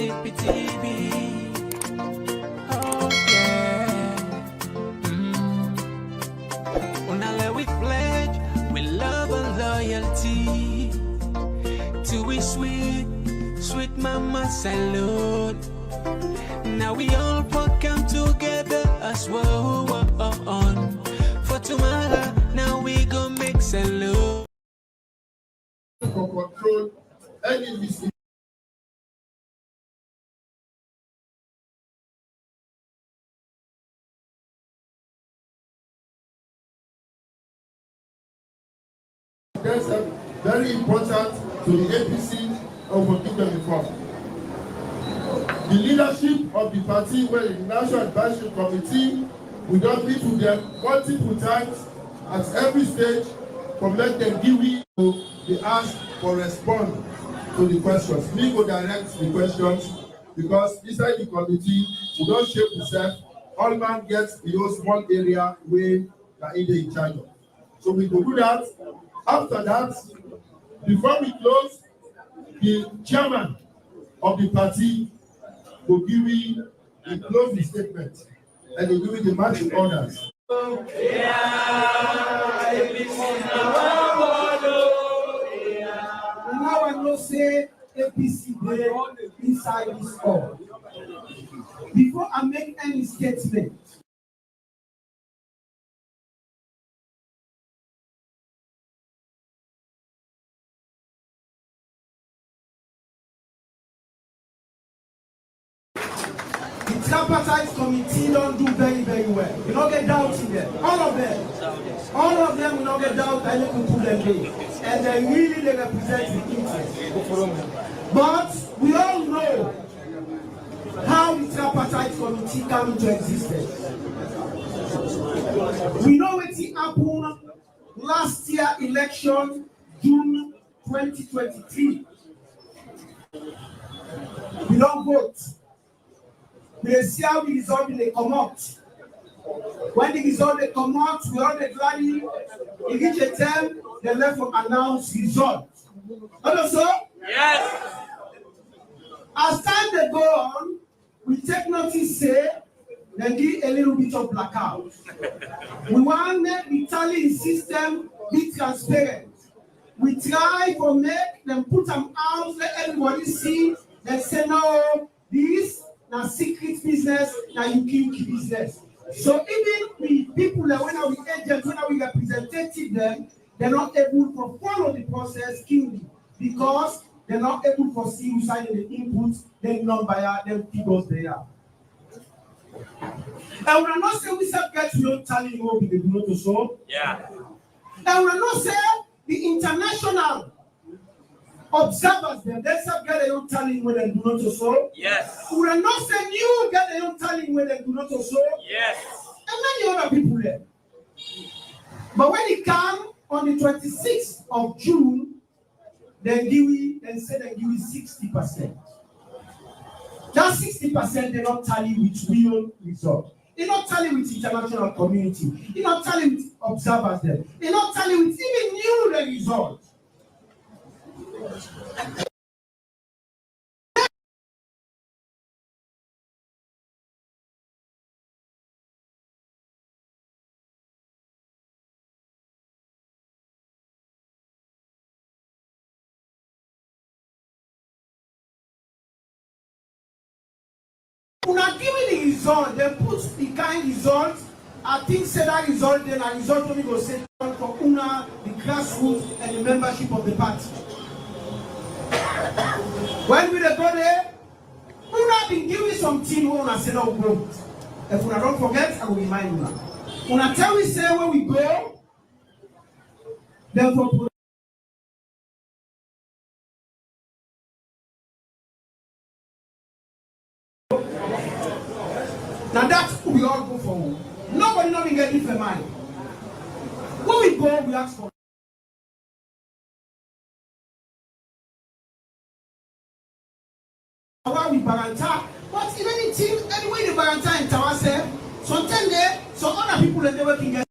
Oh yeah. Unale we pledge with love and loyalty to we sweet mama salute. Now we all come together as one for tomorrow. Now we go make salute. For control any mistake. That's very important to the APC of forgiving reform. The leadership of the party, where the National Advisory Committee, we don't meet with them multiple times at every stage from let them give me the ask for respond to the questions. We go direct the questions because inside the committee, we don't shape ourselves. All man gets the whole small area where they're in charge of. So we go do that. After that, before we close, the chairman of the party will give me a closing statement and he will give me the marching orders. Now I know say APC dey inside this hall. Before I make any statement, the Tripartite committee don't do very well. You don't get doubt in them. All of them will not get doubt that you can put them there. And they represent the interest. But we all know how the Tripartite committee came into existence. We know what happened last year election, June 2023. We don't vote. We see how the result they come out. When the result they come out, we all the gladly in each attempt they left for announced result. Also, yes. As time they go on, we take notice say they give a little bit of blackout. We want to make the tallying system be transparent. We try to make them put them out, let everybody see. They say no, this na secret business, na yuki business. So even we people that when we agents, when we representative them, they're not able to follow the process keenly because they're not able to see who sign the inputs, then non-buyer, then figures there. And we're not saying we subject to no telling you what we do not to show. Yeah. And we're not saying the international observers them, they subject their own telling when they do not to show. Yes. We're not saying you get their own telling when they do not to show. Yes. And many other people there. But when it comes on the 26th of June, then say they give you 60%. That 60% they not tally with real result. They not tally with international community. They not tally with observers there. They not tally with even new the result. Una give me the result, then put the kind result. I think say that result, then a result only go say for Una, the grassroots, and the membership of the party. When we go there, Una been giving something when Una say no go. If Una don't forget, I will remind Una. Una tell me say where we go, then for now that's who we all go for. Nobody not be getting for money. When we go, we ask for. Why we baranta? But in any team, anyway, the baranta in Tawase, sometimes there, some other people that never can get.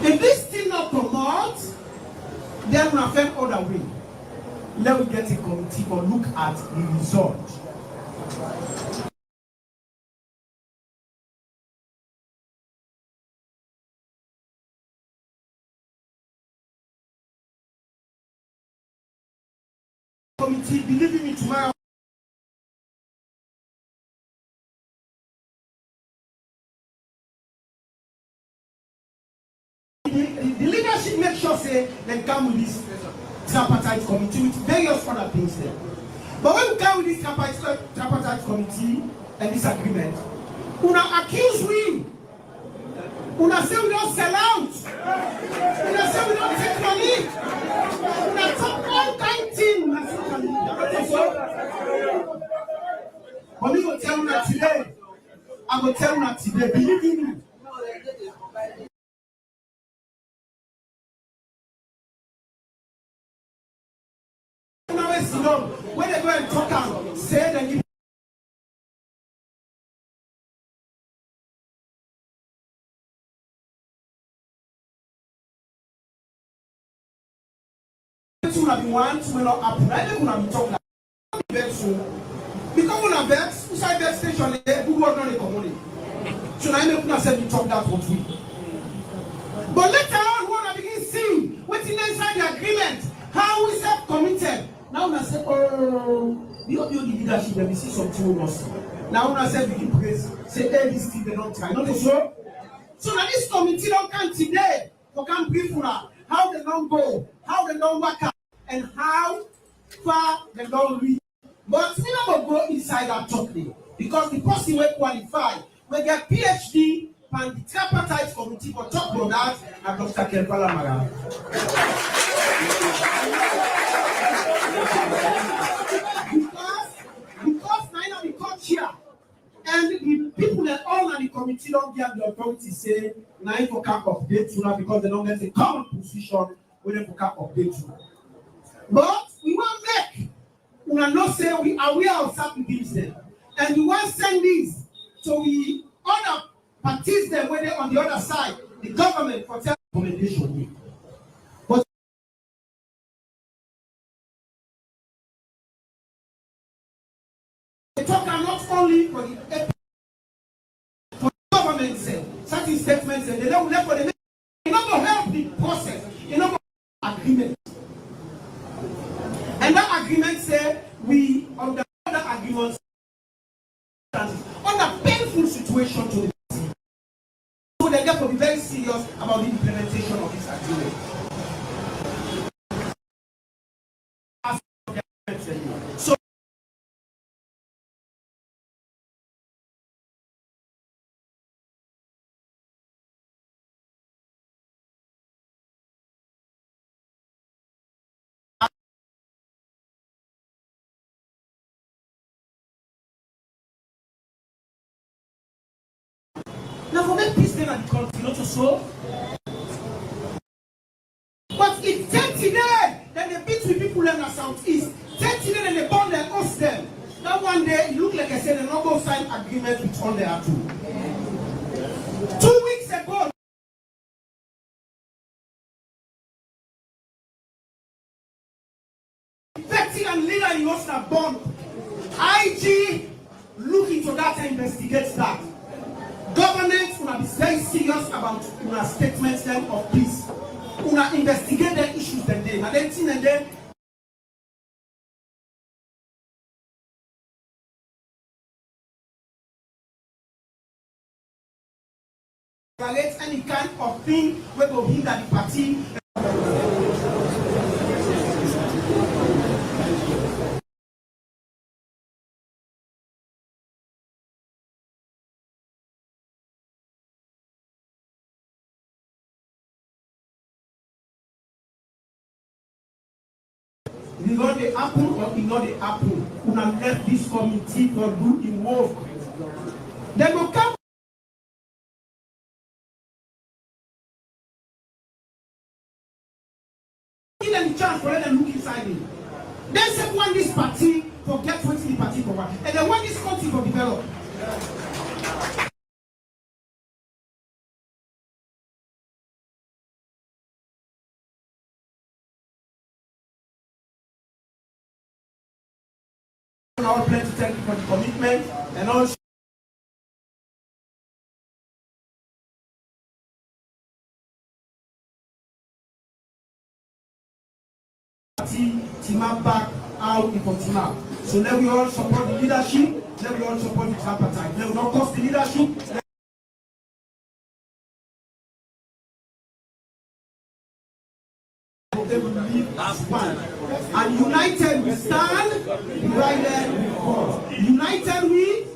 If this thing not come out, then we have other way. Let me get a committee for look at the result. Committee, believe me tomorrow. The leadership make sure say they come with this tripartite committee with various other things there. But when we come with this tripartite committee and this agreement, una accuse we, una say we don't sell out, una say we don't take money, una talk all kind things, una say but me go tell una today, I go tell una today, believe in me. When they go and talk and say they give one will not happen. I don't want to talk like so. Because when I bet, inside that station, who was not a community. So I make una say we talk that what we. But later on, when I begin seeing what's inside the agreement, how we self committed. Now I say, oh, the leadership, let me see something we must. Now I say, we give praise. Say, hey, this thing they don't try. Not so. So now this committee don't come today for come brief una how they don't go, how they don't work out, and how far they don't reach. But we never go inside that talking because the person will qualify, will get PhD and the tripartite committee for talk about that and Dr. Kelpala Mara. Because now we come here and the people that all on the committee don't get the authority say now for can update you now because they don't get a common position when they can update you. But we want make we are not saying we are aware of certain things there. And we want to send this so we other parties there when they're on the other side, the government for recommendation. But they talk not only for the government say certain statements and they don't let for the not going to help the process, you know agreement. And that agreement say we under other agreements under painful situation to the party. So they therefore be very serious about the implementation of this agreement. So now for make peace then at the country, not so. But it's 30 days, then they beat with people in the southeast. 30 days, then they burn their host them. That one day, it looked like I said, they not go sign agreement with all their two. 2 weeks ago, Betty and leader in Osna bomb. IG look into that and investigate that. Government will be very serious about una statements then of peace. Una investigate the issues then they. And then thing and then violate any kind of thing where go hinder the party. Ignore the apple or ignore the apple. Una let this committee for do the work. They will come. Give them the chance for them look inside it. Then say one this party forget what the party for one. And then when this country for develop. all plenty thank you for the commitment and also Tima back out in Tima. So let we all support the leadership, let we all support the Tripartite. Let we not cost the leadership. They will live as one. And united we stand, divided we fall. United we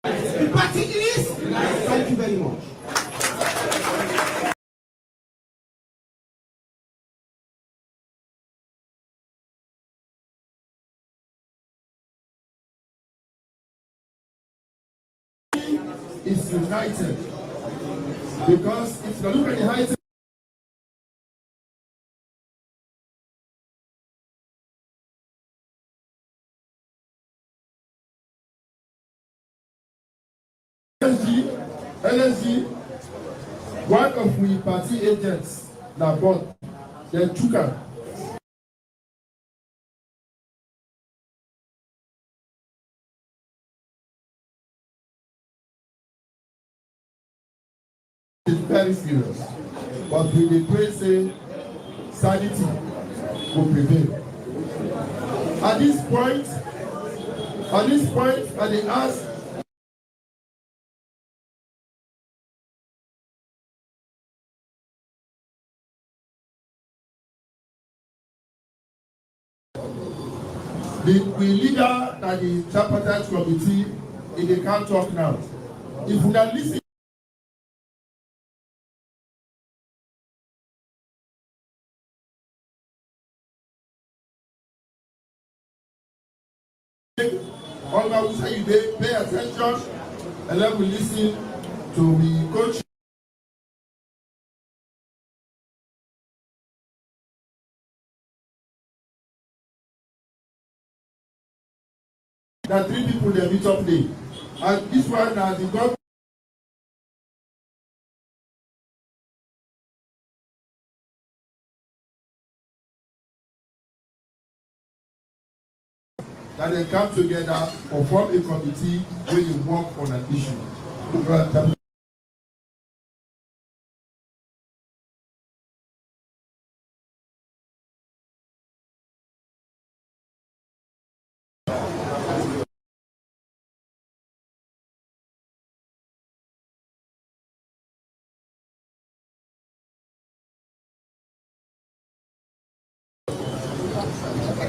the party is. Thank you very much. Is united because if you look at the height LSG, one of we party agents that bought the Chuka. It's very serious, but we dey pray say sanity will prevail. At this point, I dey ask the leader that the Tripartite committee, if they can't talk now, if we can listen. All that we say, they pay attention and then we listen to the coach. There are 3 people they meet up there, and this one has the government. That they come together or form a committee where you work on an issue.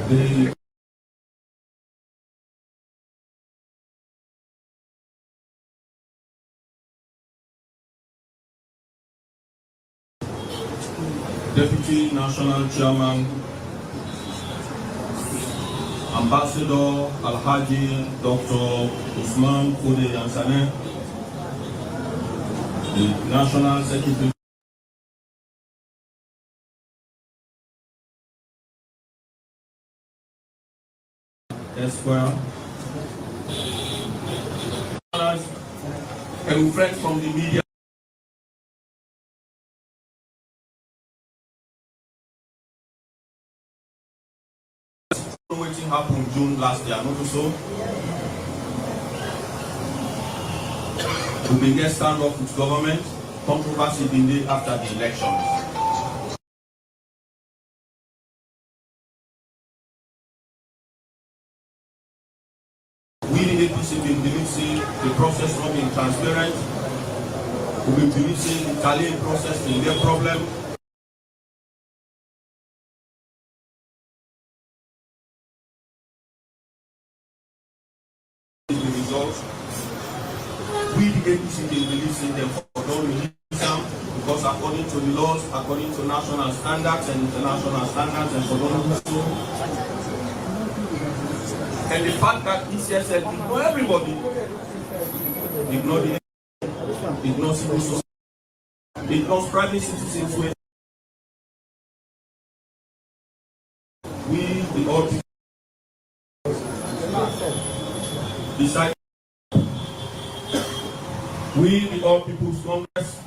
The Deputy National Chairman, Ambassador Alhaji Dr. Usman Kode Yansane, the National Secretary, Esquire, and friends from the media. Waiting happened June last year, not so. We began standoff with government, controversy the day after the elections. We the APC believe the process not being transparent. We believe the Italian process will be a problem. We the APC believe them for no release them because according to the laws, according to national standards and international standards, and for no so. And the fact that ECSL ignore everybody, ignore civil society, ignores private citizens. We the all decide we, the All People's Congress,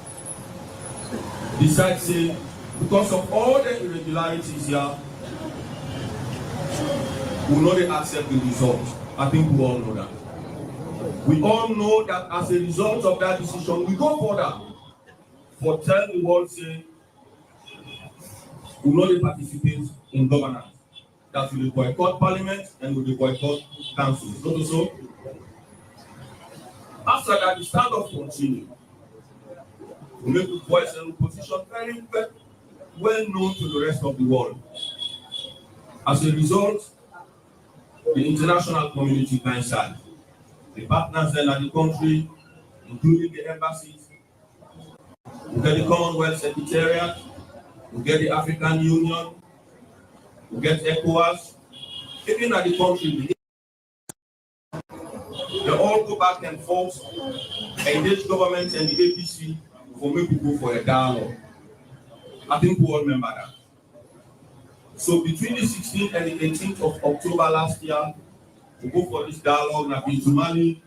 decide say, because of all the irregularities here, we will not accept the result. I think we all know that. We all know that as a result of that decision, we go further for tell the world say, we will not participate in governance. That will boycott parliament and will boycott councils. Not so. After that, the standoff continued. We make the voice and position very, very well known to the rest of the world. As a result, the international community can side. The partners then at the country, including the embassies, we get the Commonwealth Secretariat, we get the African Union, we get ECOWAS, even at the country, they all go back and forth, engage government and the APC for make people go for a dialogue. I think we all remember that. So between the 16th and the 18th of October last year, we go for this dialogue na Mali.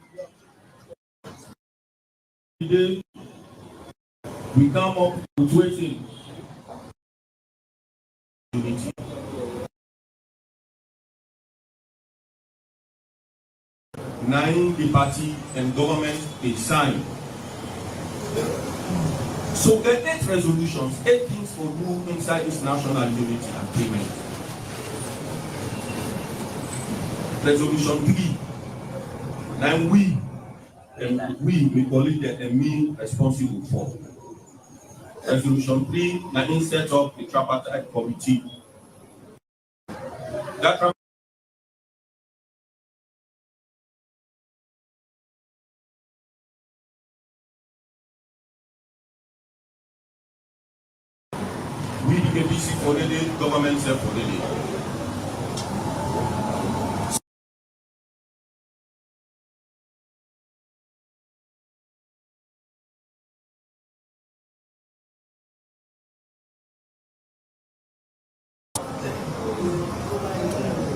Today, we come up with waiting. Unity. Nine the party and government they sign. So the 8 resolutions, 8 things for do inside this national unity agreement. Resolution 3. And we call it the me responsible for. Resolution 3, and set up the Tripartite committee. That we the ABC for the day, government self for the day.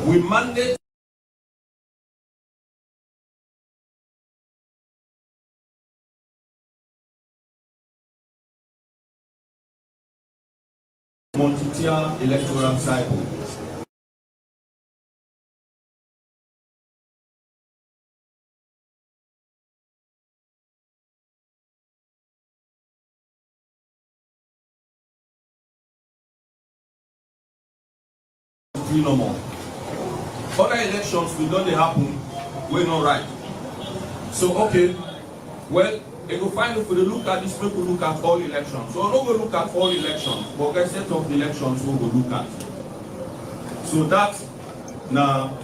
We mandate multi-tier electoral cycle. No more. Other elections we don't they happen, we're not right. So okay, well, they go find if we look at this, people look at all elections. So no go look at all elections, but get set of elections we will look at. So that now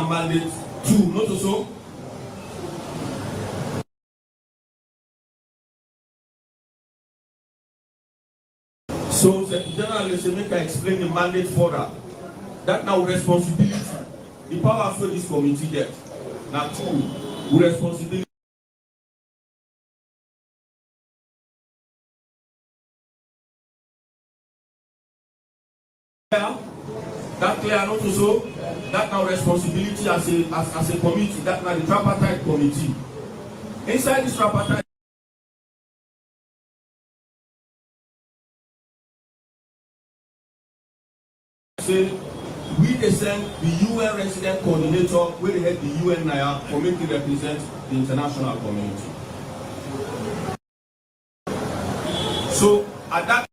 mandate 2, not so. So the General make I explain the mandate further. That now responsibility, the power for this committee there. Now 2, responsibility. That clear not so. That now responsibility as a committee. That now the Tripartite committee. Inside this Tripartite. We send the UN resident coordinator where they head the UN NIA for making represent the international community. So at that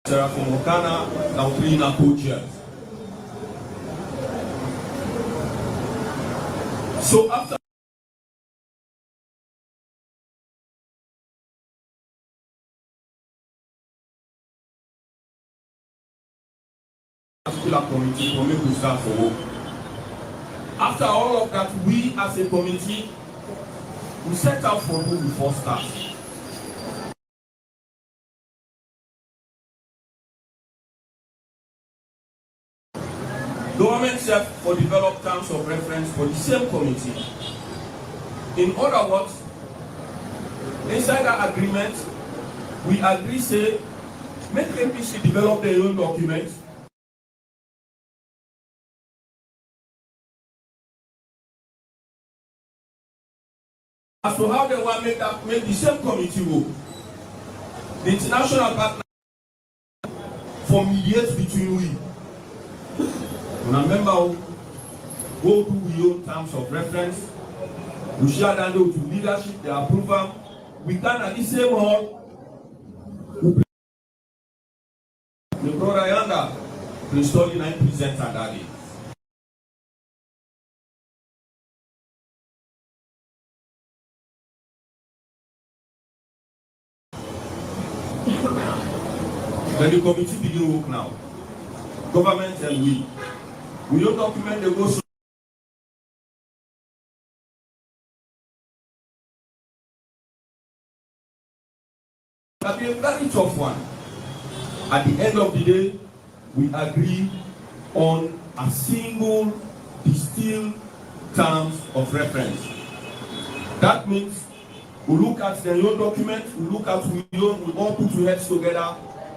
from Okana, now 3 co-chairs. So after committee for me to start for work. After all of that, we as a committee we set out for who we first start. Government self for developed terms of reference for the same committee. In other words, inside that agreement, we agree say make APC develop their own document. As to how they want to make the same committee work. The international partner for mediate between we. When a member go to we own terms of reference, we share that to leadership, they approve them. We can at the same hall. The brother Yanda, the story 9 presenter that day. Then the committee begin work now. Government and we don't document the go. That be a very tough one. At the end of the day, we agree on a single distilled terms of reference. That means we look at the own document, we look at we all put our heads together,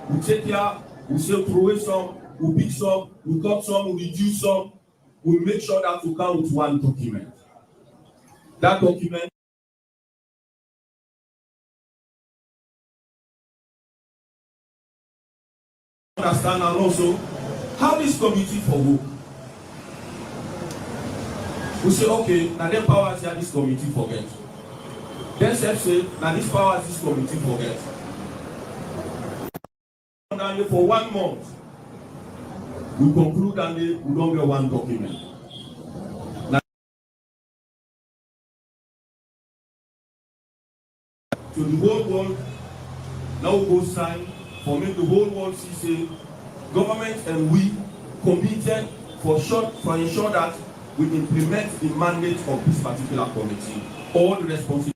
we take care, we say throw away some, we pick some, we cut some, we reduce some, we make sure that we come with one document. That document understand and also how this committee for work. We say okay, now them powers here this committee forget. Then say now this powers this committee forget. And for 1 month, we conclude and we don't get one document. Now, to the whole world, now we go sign for make the whole world see say government and we committed for ensure that we implement the mandate of this particular committee. All the responsibility.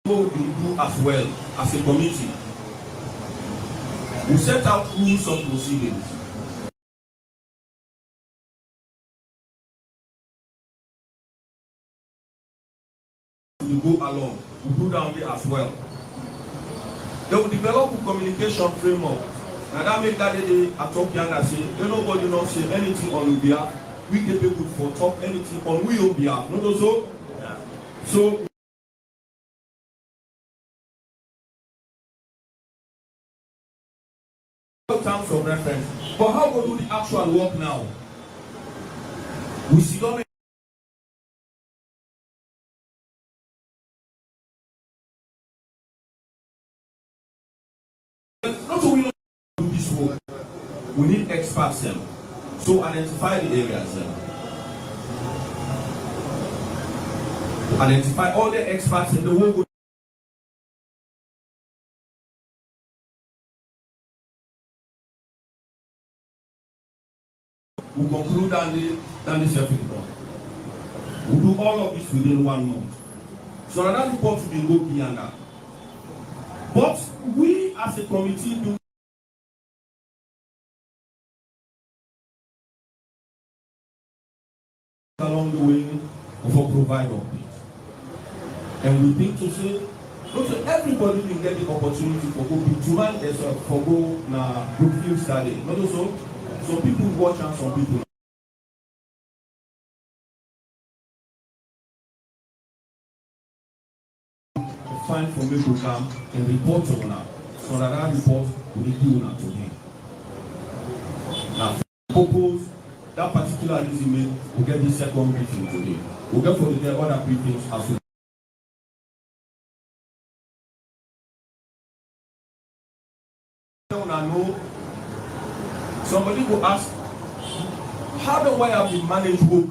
We do as well as a committee. We set out rules of proceedings. We go along, we do down there as well. They will develop a communication framework. And that make that day I talk young and say, nobody not say anything on your behalf. We get people for talk anything on we own behalf. Not also? Yeah. So terms of reference. But how we do the actual work now? We see government. Not only do this work, we need experts them. So identify the areas them. Identify all the experts in the world. We conclude and this report. We do all of this within 1 month. So another report will go beyond that. But we as a committee do along the way for provide updates. And we think to say, not everybody will get the opportunity for go to man for go na Brookfield study. Not also some people watch and some people. Find from me to come and report to una. So that report will be given to him. Now, propose that particular resume will get the second briefing today. We'll get for the other briefings as well. I know somebody will ask, how do I have to manage work?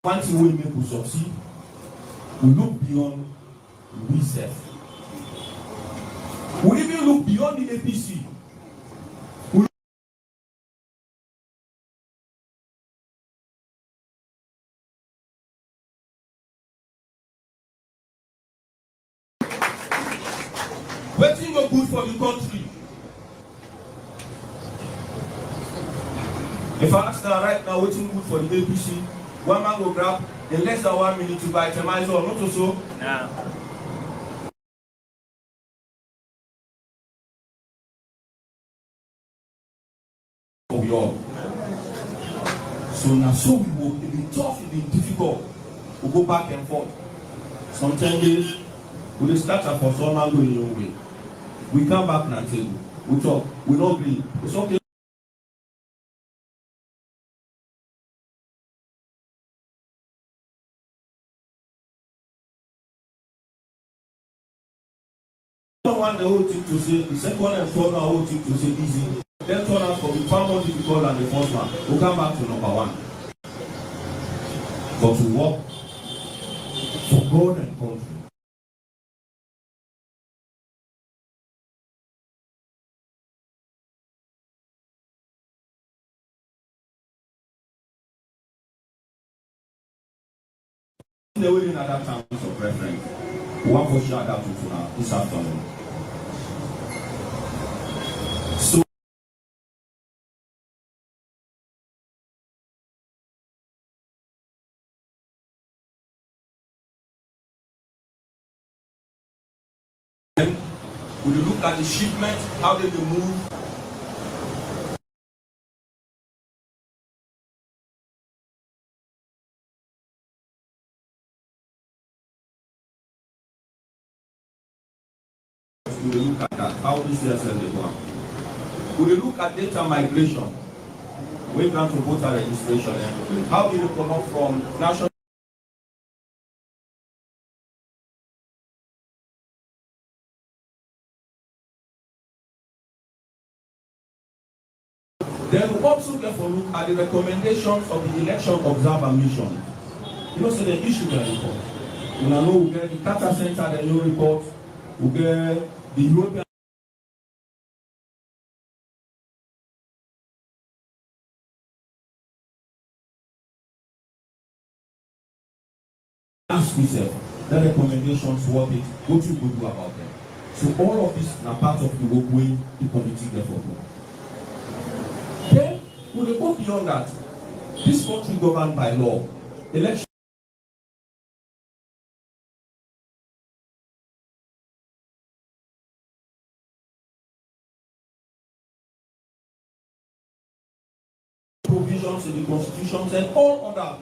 One thing we make to succeed, we look beyond research. We even look beyond the APC. Wetin go good for the country? If I ask now right now wetin good for the APC, one man go grab in less than 1 minute to buy itemize or not also. Nah. We all. So now so we will be tough, it be difficult. We go back and forth. Some 10 days, we will start up for some and go in your way. We come back and table. We talk. We don't agree. It's okay. One the whole thing to say, the second and third the whole thing to say easy. Then turn out for be far more difficult than the first one. We'll come back to number one. But to work for God and country. The way in other times of preference, we want to share that with you this afternoon. So then we look at the shipment, how they move. We look at that, how this CSL they go. We look at data migration. We plan to voter registration. How do you come up from national? Then we also get for look at the recommendations of the election observer mission. You know, so they issue the report. You know, we get the data center, the new report, we get the European. Ask yourself, the recommendations, what it, what you could do about them. So all of this are part of the work way the committee therefore do. Then we will go beyond that. This country governed by law. Election. Provisions in the constitutions and all other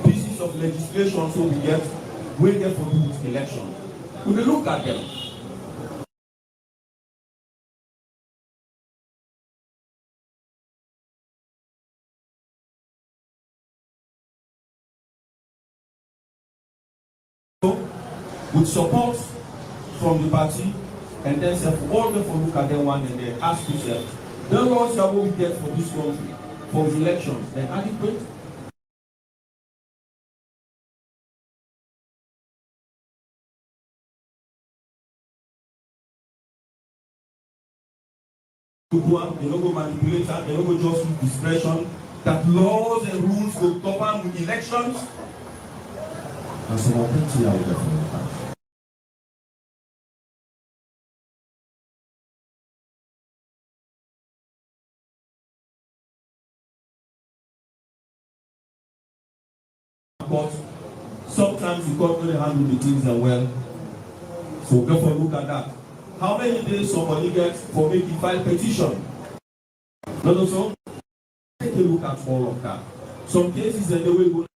pieces of legislation so we get way there for do with election. We will look at them. So, with support from the party and then all the for look at them one and then ask yourself, the laws that we get for this country for the elections, they're adequate. Good one, they don't go manipulate, they don't go just with discretion, that laws and rules will govern with elections. And some of them are there from the past. But sometimes you can't really handle the things well. So therefore look at that. How many days somebody gets for making file petition? Not also? Take a look at all of that. Some cases and the way go.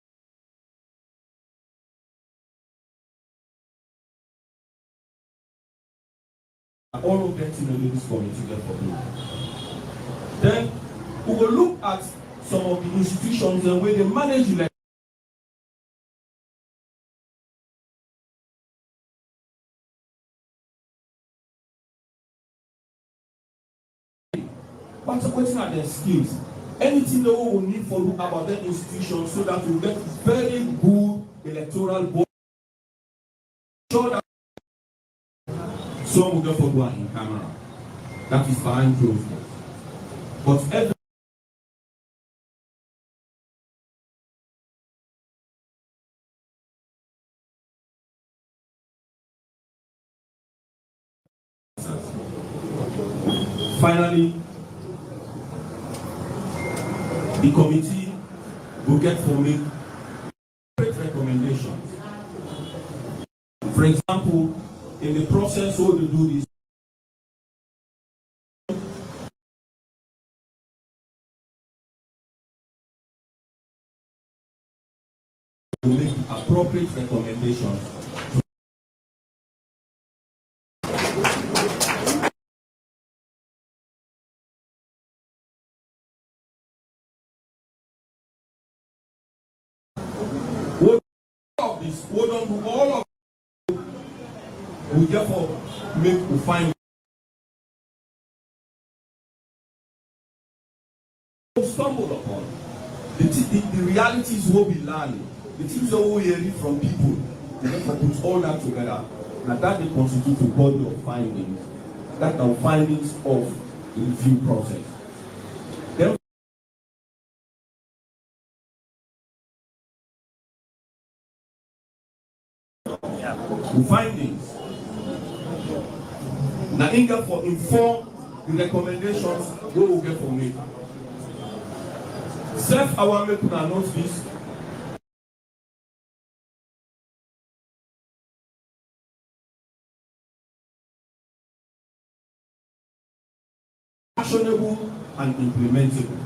All of them in this committee therefore do. Then we will look at some of the institutions and where they manage elections. But what are their skills? Anything that we will need for look about that institution so that we get very good electoral board. Sure that some will therefore do in camera. That is behind closed doors. But every finally, the committee will get for me recommendations. For example, in the process how to do this, to make appropriate recommendations. All of we therefore make we find stumble upon the realities what we learn, the things that we hear from people, and therefore put all that together, and that they constitute a body of findings, that are findings of the review process. Then the findings now Inga for inform the recommendations we will get from me. Self our make una note this. Actionable and implementable.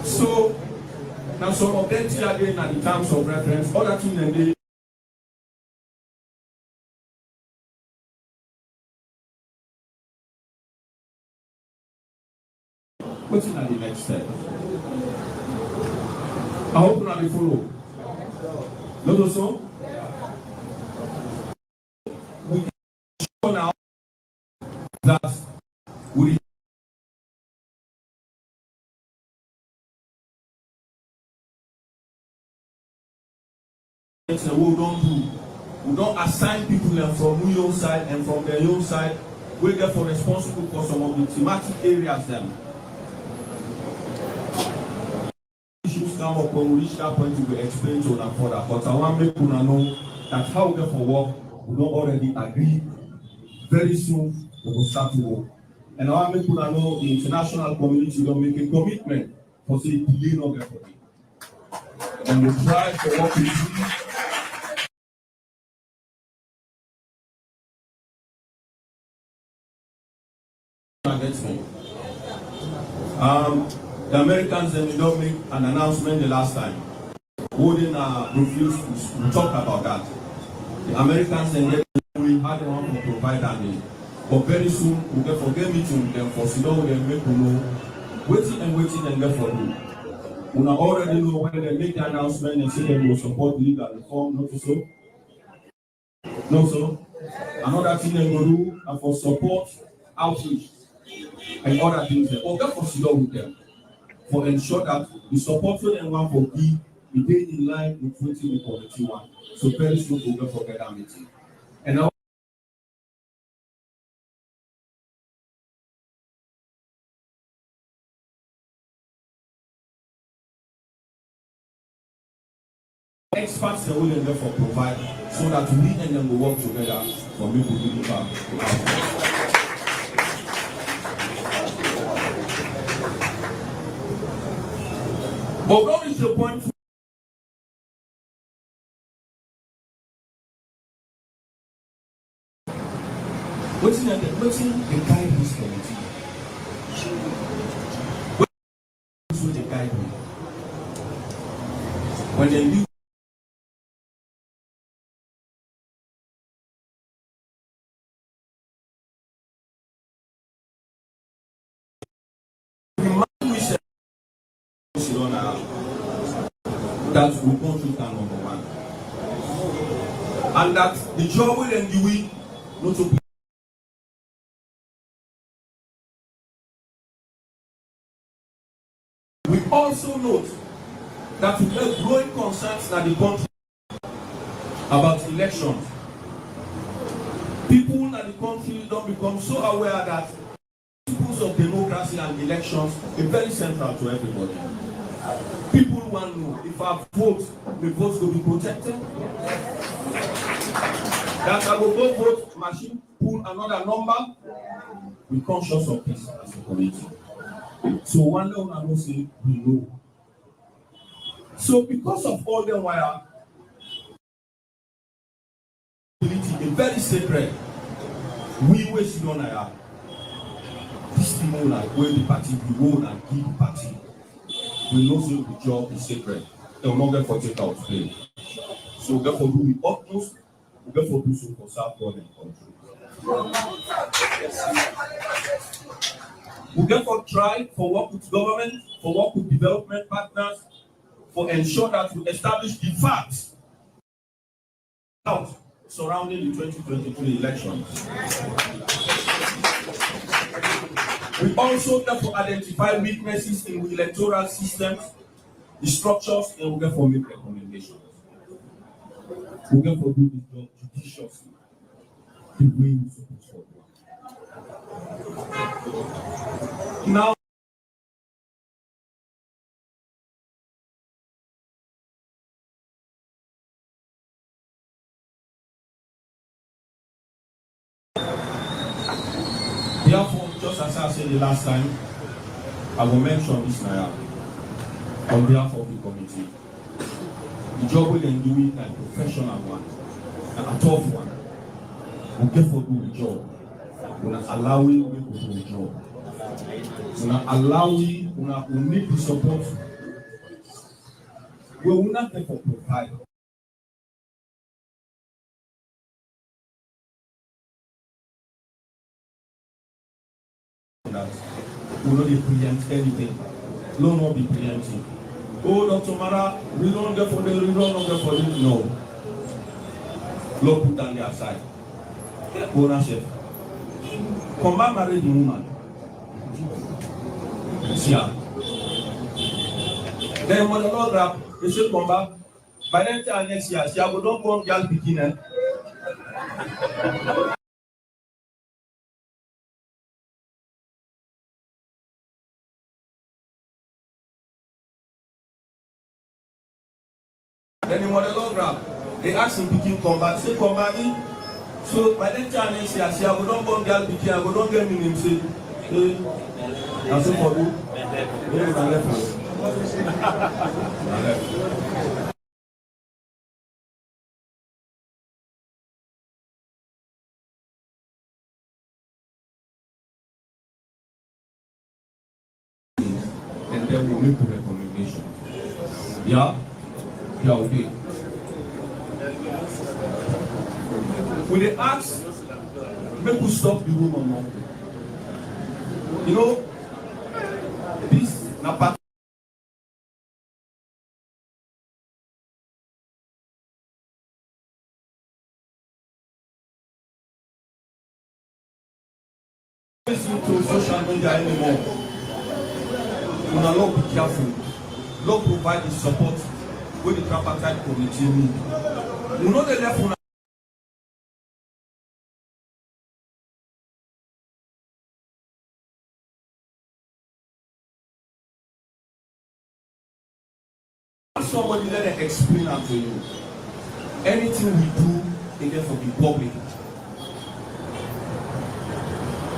So now some of them still again at the terms of reference, other things and they what's in the next step? I hope you will follow. Not also? We show now that we we don't assign people from your side and from their own side. We therefore responsible for some of the thematic areas them. Issues come up when we reach that point we will explain to them further. But I want to make people know that how we therefore work, we don't already agree. Very soon we will start to work. And I want to make people know the international community will make a commitment for say delay not get for it. And we try to work with you. The Americans they don't make an announcement the last time. Wouldn't refuse to talk about that. The Americans and we had one to provide that name. But very soon we get forget meeting with them for sit down with them make we know waiting and get for do. We already know when they make the announcement and say they will support legal reform, not so. No so. Another thing they will do and for support outreach and other things there. Or therefore sit down with them for ensure that the support for them one for be in line with what the committee want. So very soon we'll go forget that meeting. And now experts that will therefore provide so that we and them will work together for me to deliver. But what is the point? What's the guidance committee? What's the guidance? When they leave. That we want to stand number one. And that the job will end the week not to be. We also note that we have growing concerns in the country about elections. People in the country don't become so aware that principles of democracy and elections are very central to everybody. People want to know if our vote, the votes will be protected. That I will go vote machine, pull another number, we conscious of this as a community. So one day I will say we know. So because of all the wire, a very sacred, we waste on our this thing like where the party we hold and give the party. We know say the job is sacred. They will not get for take out play. So therefore do the utmost, therefore do so for serve God and country. We therefore try for work with government, for work with development partners, for ensure that we establish the facts out surrounding the 2023 elections. We also therefore identify weaknesses in the electoral systems, the structures, and we therefore make recommendations. We therefore do this job judiciously, the way we're supposed to. Now, therefore, just as I said the last time, I will mention this now on behalf of the committee. The job we can do it like professional one, a tough one. We therefore do the job. We're not allowing people to do the job. We're not allowing, we need the support. We will not therefore provide. That we will not preempt anything. We will not be preempting. Oh, Dr. Mara, we don't get for the, we don't get for it. No. Lord put on their side. Ownership. Come back, marry the woman. See her. Then when the Lord grab, they say, come back. By then time next year, she will not go girl beginning. Then when the Lord grab, they ask him begin come back. Say come back in. So by then time next year, she will not go girl beginning. I will not get me name say. That's it for you. Yes, I left. And then we'll make a recommendation. Yeah? Yeah, okay. When they ask, make we stop the room or not? You know, this na part. Listen to social media anymore. We are not be careful. Not provide the support with the Tripartite committee need. We know the left. Somebody let them explain that to you. Anything we do, again for the public.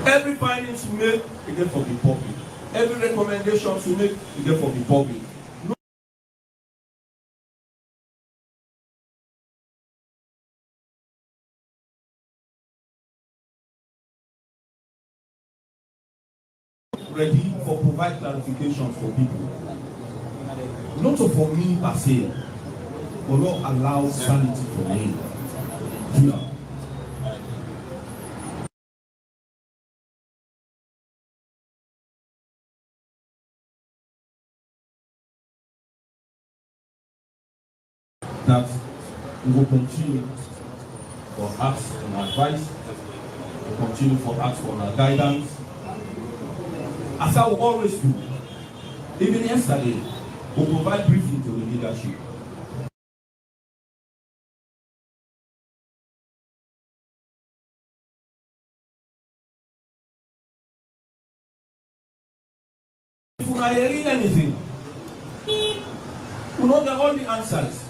Every findings we make, again for the public. Every recommendation we make, again for the public. Ready for provide clarifications for people. Not for me per se, but not allow sanity for me. Yeah. That we will continue for ask and advice, we will continue for ask for our guidance, as I will always do. Even yesterday, we provide briefing to the leadership. If we are hearing anything, we know all the answers.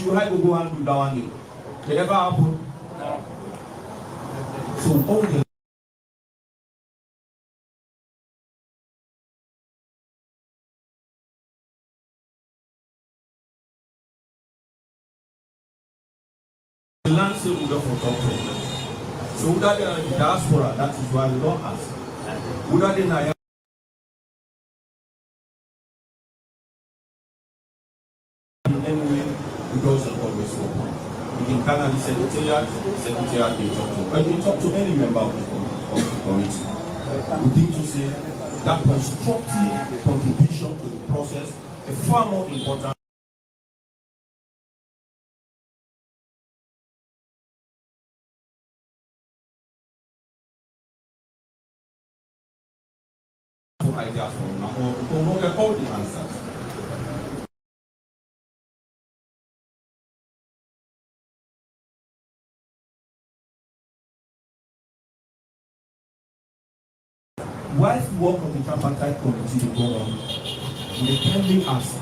issue, how you go and do that one day? It ever happen? So all the land say we don't for talk problem. So whether they are in the diaspora, that is why we don't ask. Whether they are in any way, the doors are always open. You can call the secretariat can talk to. But you can talk to any member of the committee. We think to say that constructive contribution to the process is far more important. Ideas from now on, we don't get all the answers. Whilst the work of the Tripartite Committee will go on, we kindly ask,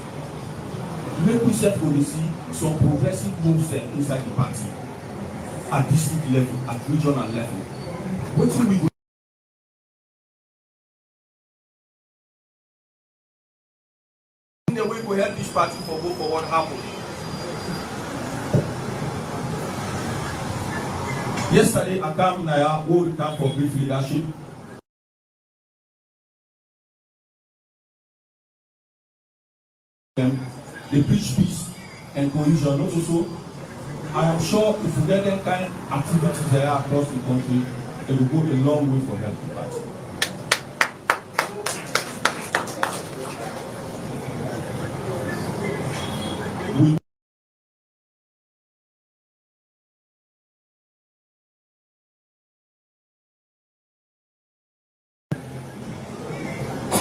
make we set policy some progressive moves inside the party at district level, at regional level. What will we go? The way we help this party for go for what happened. Yesterday, I came in Naya, who returned for brief leadership. They preach peace and cohesion. Also, I am sure if we get that kind of activities there across the country, it will go a long way for helping the party.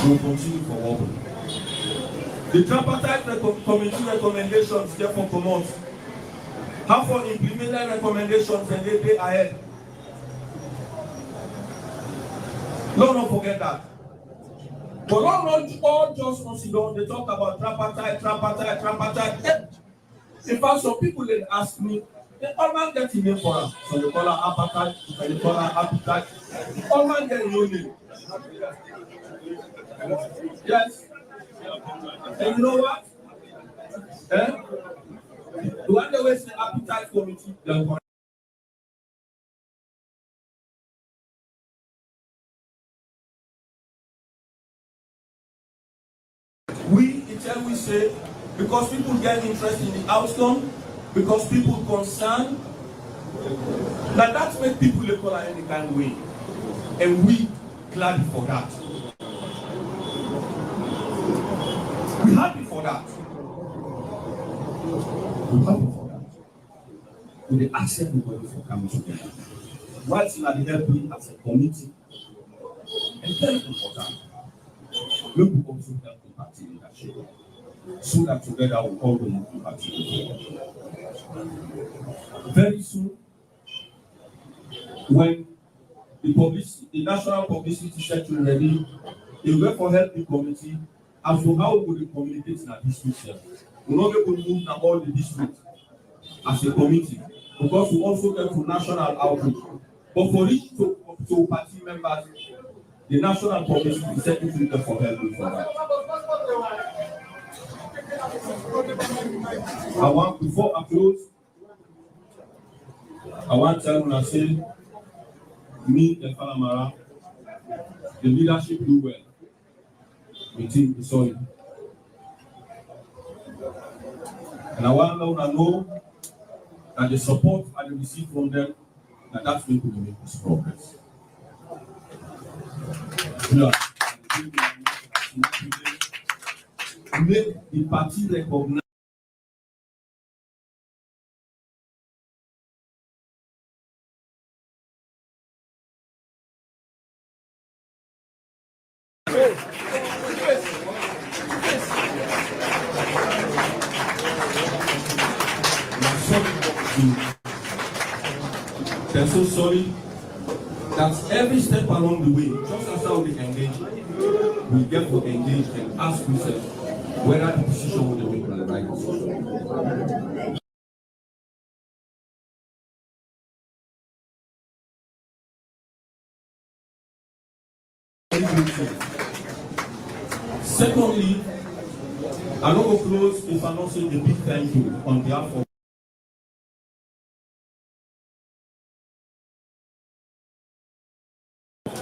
We will continue for work. The Tripartite Committee recommendations therefore come out. How for implementing recommendations and they day ahead. Don't forget that. But not all just consider they talk about tripartite. In fact, some people they ask me, they all man get a name for us. So they call her appetite, they call her appetite. All man get a new name. Yes. And you know what? The one that was the appetite committee, we say, because people get interested in the outcome, because people concerned, that makes people look at any kind of way. And we glad for that. We happy for that. We happy for that. We ask everybody for coming together. What's in the helping as a committee? And very important. We will also help the party leadership. So that together we all will move the party. Very soon, when the National Publicity Secretary ready, they will for help the committee as to how we will communicate in our district level. We're not able to move now all the districts as a committee because we also get to national outreach. But for each to party members, the National Publicity Secretary will for help with that. Before I close, I want to tell you and say, me and Falamara, the leadership do well. We think we saw it. And I want to know that the support I receive from them, that's going to make this progress. Make the party recognize. They're so sorry that every step along the way, just as how we engage, we get to engage and ask ourselves whether the decision will be the right decision. thing. Secondly, I don't go close if I not say a big thank you on behalf of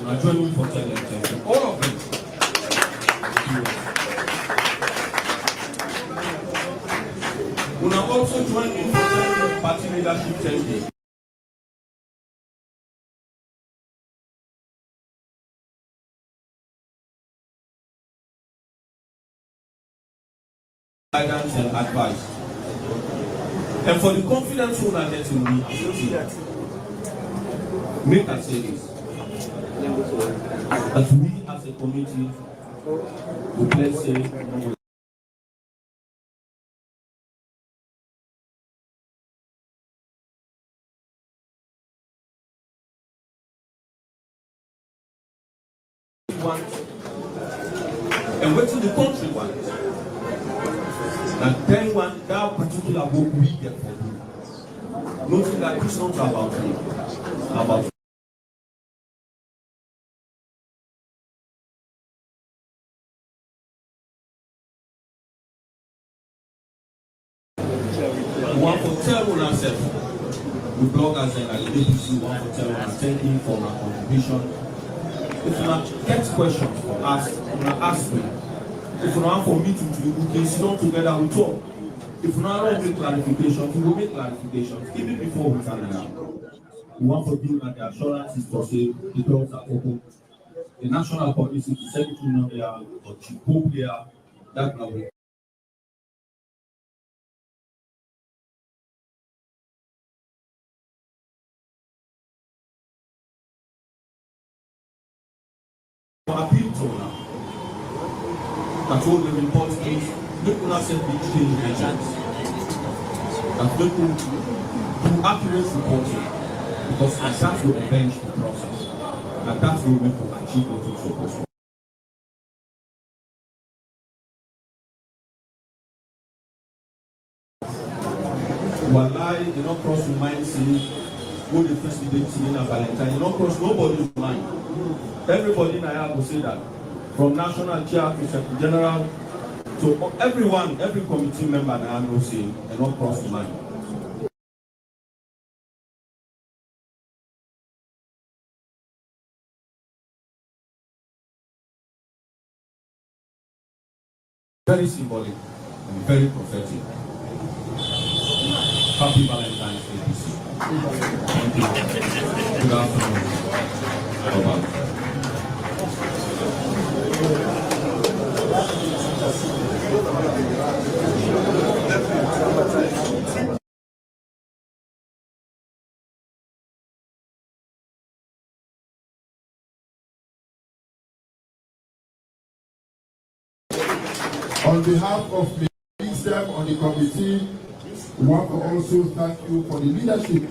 I join me for telling them. All of them. We are also joining for telling party leadership changes. Guidance and advice. And for the confidence owner that in me, make us say this. That we as a committee would let's say want and what the country wants. And then one that particular work we get for you. Nothing that is not about me. About one for tell one ourselves. We bloggers and like APC, one for tell one thank you for our contribution. If you have get questions for us, ask me. If you want for me to do, we can sit down together, we talk. If you want to make clarifications, we will make clarifications, even before we can now. We want to do that the assurance is to say the doors are open. The national policy, the secretary not there, or Chico there, that now we. Appeal to now. That's all the report is. Look at us and change agents. That look to accurate reporting because that will avenge the process. And that's what we will achieve what we're supposed to. Wallahi, you not cross your mind saying, go the first day in a Valentine, you not cross nobody's mind. Everybody in Aya will say that. From national chair to secretary general to everyone, every committee member now will say and not cross the line. Very symbolic and very prophetic. Happy Valentine's Day, APC. Thank you. Good afternoon. Bye-bye. On behalf of the system on the committee, we want to also thank you for the leadership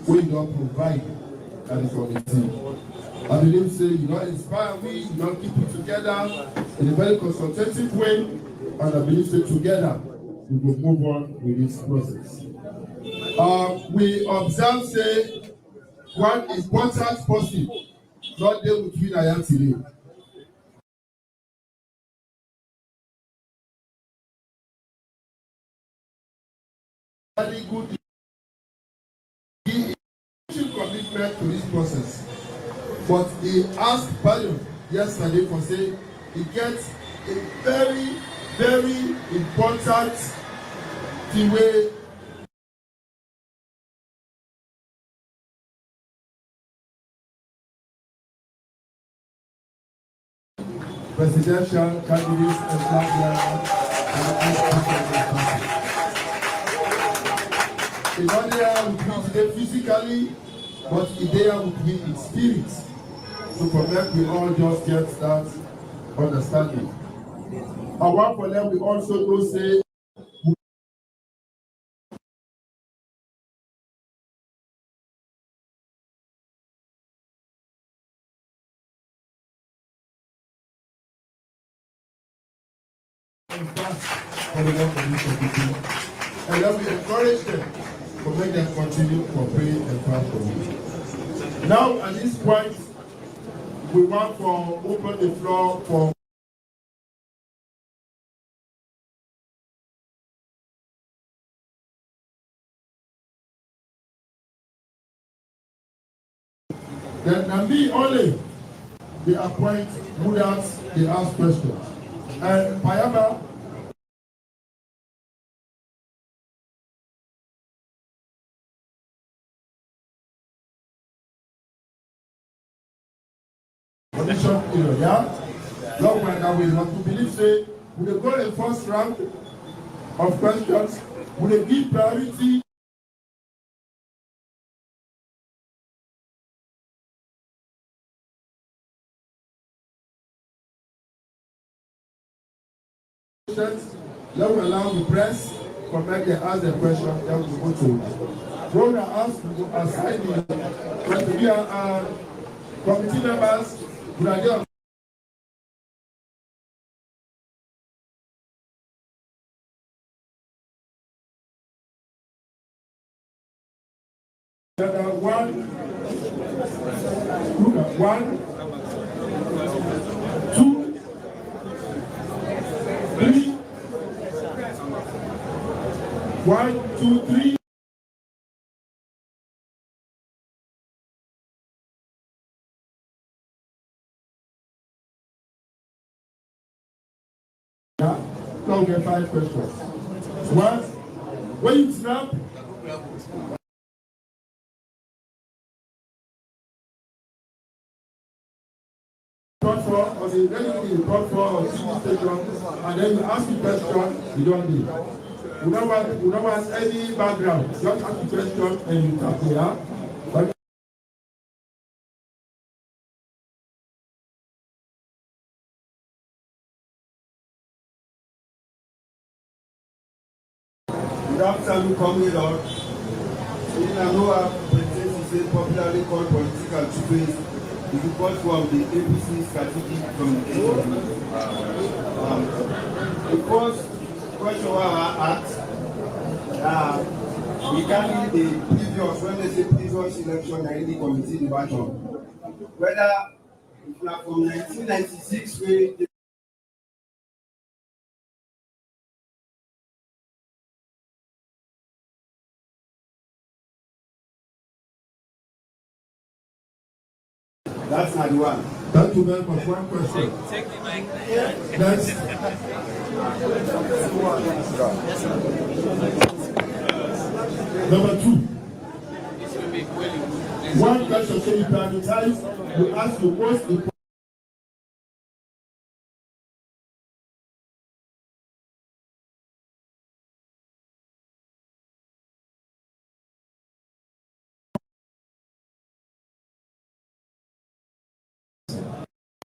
we don't provide at the committee. I believe say you don't inspire me, you don't keep it together in a very consultative way, and I believe say together we will move on with this process. We observe say one important person not there between I am today. Very good commitment to this process. But he asked Bayo yesterday for say he gets a very, very important the way presidential candidates and flag bearers and not there with me today physically, but he there with me in spirit. So for them, we all just get that understanding. And one for them, we also go say, and then we encourage them to make them continue to pray and fight for me. Now, at this point, we want to open the floor for then Nambi only they appoint who they ask questions. And Payaba audition period, yeah? Long when that we want to believe say we will go in first round of questions, we will give priority let we allow the press come back and ask the question, then we go to when we ask, we will assign the when we are committee members, we are there. One, two, three. 1, 2, 3. Yeah, now we get 5 questions. One, when you snap, or the then you call for or TV station, and then you ask the question, you don't need. We don't want any background. Just ask the question and you tap here. But without time coming out, in a lower pretence is popularly called political space. It is part of the APC strategic communication. The first question I asked, regarding the previous, when they say previous election, I the committee division, whether from 1996 where that's not the one. Thank you very much. One question. Take the mic. Next. Number 2. One question, so you prioritize, you ask the most important.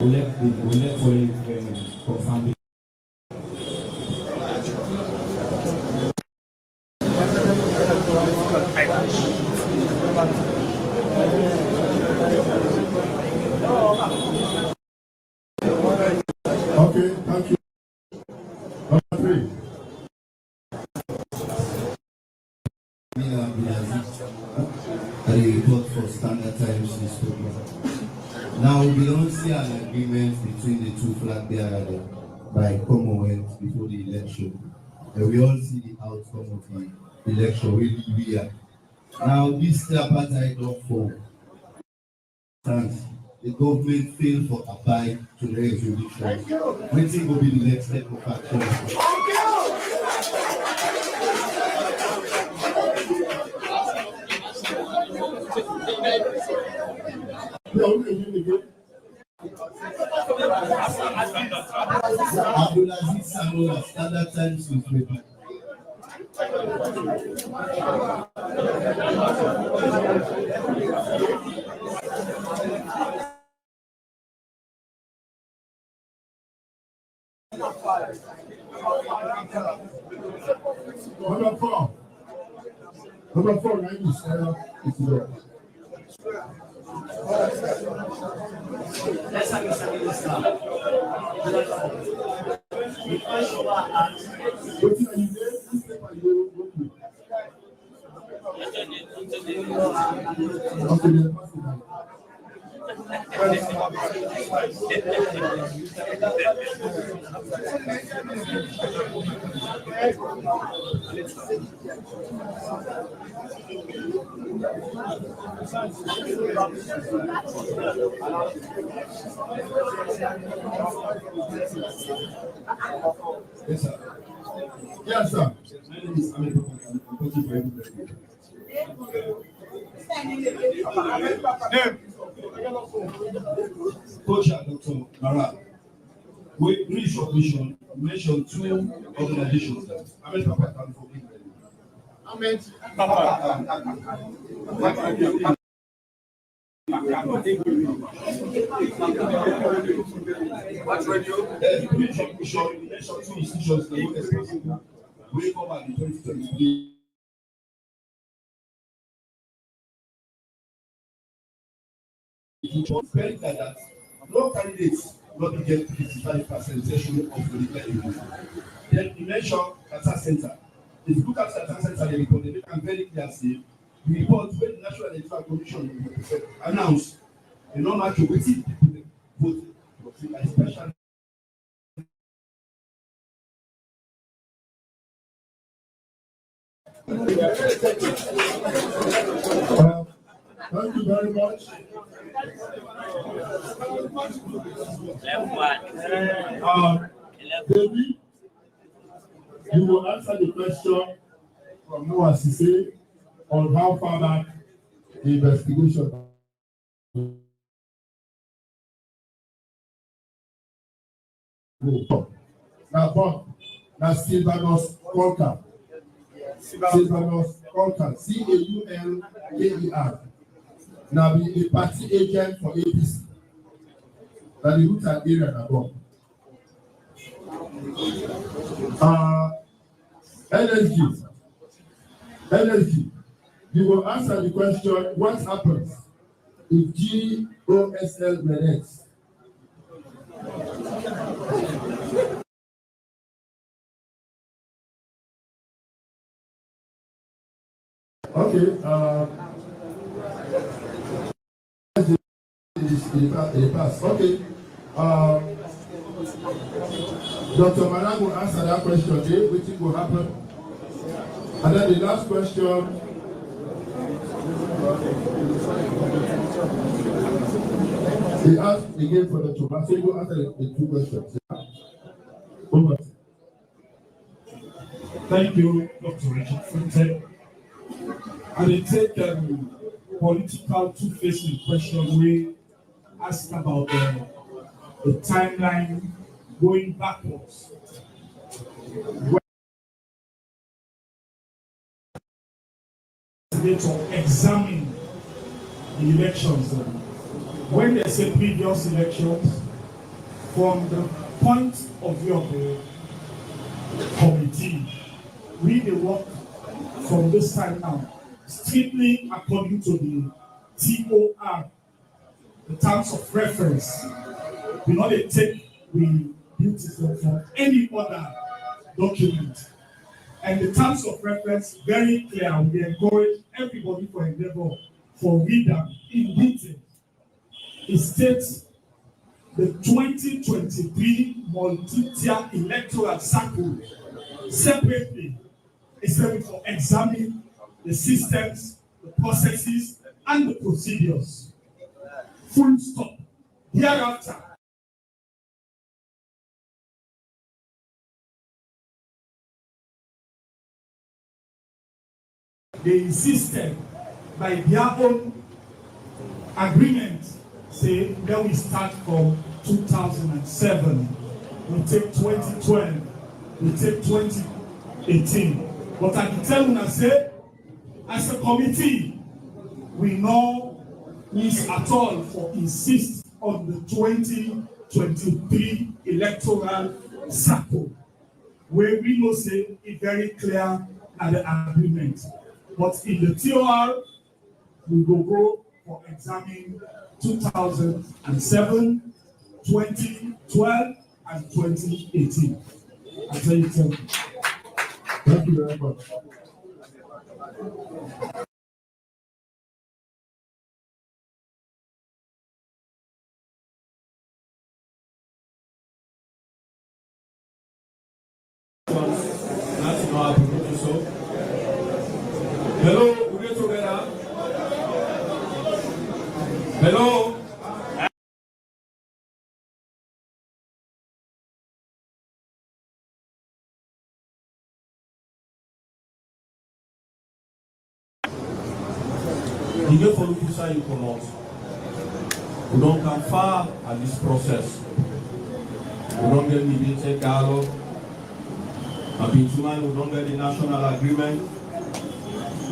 We left for family. Okay, thank you. Number 3. I report for Standard Times newspaper. Now we don't see an agreement between the two flag bearers by Commonwealth before the election. And we all see the outcome of the election really weird. Now this Tripartite don't fall. The government failed for abide to the resolution. Waiting will be the next step of action. Abdulaziz Samoa, Standard Times newspaper. Number 4, 90 Sarah, it's there. Let's have a listen. The question was asked. What are you there? This paper you go to. Okay, Yes, sir. Yes, sir. My name is Actionable. I'm working for Investigative. Coach Dr. Mara, during the submission, you mentioned two organizations. Ahmed Papa and for England. Ahmed During the submission, you mentioned two institutions that were responsible. We come back in 2023. It was very clear that no candidates not get 55% threshold of political immunity. Then you mentioned Qatar Center. If you look at Qatar Center, the report, they can very clear say the report when the National Electoral Commission announced a normal to wetin people vote, especially. Thank you very much. David, you will answer the question from Noah Sise on how far back the investigation. Now, Bob, now Sylvanus Conker. Sylvanus Conker, Caulker. Now be a party agent for APC. That the root and area na Bob. NSG, you will answer the question, what happens if GOSL reneges? Okay, it pass. Okay, Dr. Malang will answer that question, okay, which will happen. And then the last question, he asked again for the Tomas, so you will answer the two questions. Over. Thank you, Dr. Richard Finte. And I take political two-faced question we ask about the timeline going backwards. To examine the elections. When they say previous elections, from the point of view of the committee, we will work from this time now strictly according to the TOR, the terms of reference. We not take the duties from any other document. And the terms of reference very clear. We encourage everybody for endeavor for reader in detail. It states the 2023 multi-tier electoral cycle separately is for examining the systems, the processes, and the procedures. Full stop. Hereafter, they insisted by their own agreement, say, then we start from 2007, we take 2012, we take 2018. But I can tell you, I say, as a committee, we know is at all for insist on the 2023 electoral cycle, where we know say it very clear at the agreement. But in the TOR, we will go for examining 2007, 2012, and 2018. I tell you, thank you very much. Hello. The day for Lukusa you come out. We don't come far at this process. We don't get mediated dialogue. And between we don't get the national agreement.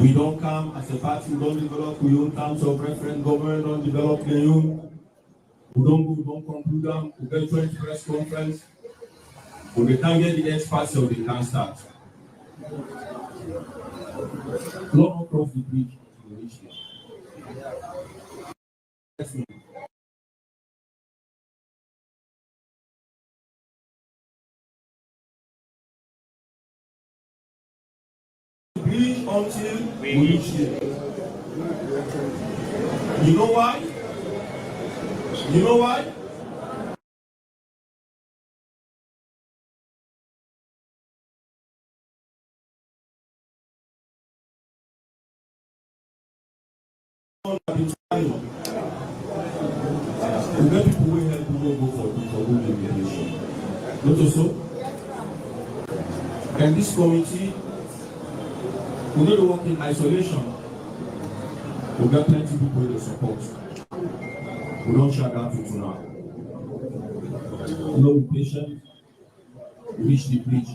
We don't come as a party, we don't develop our own terms of reference, government don't develop their own. We don't conclude them, we get joint press conference. When they can't get the experts, so they can't start. Not across the bridge to reach here. Bridge until we reach here. You know why? You know why? We get people who help people go for good mediation. Not also. And this committee, we don't work in isolation. We got plenty people in the support. We don't shut down to now. You know, be patient. We reach the bridge.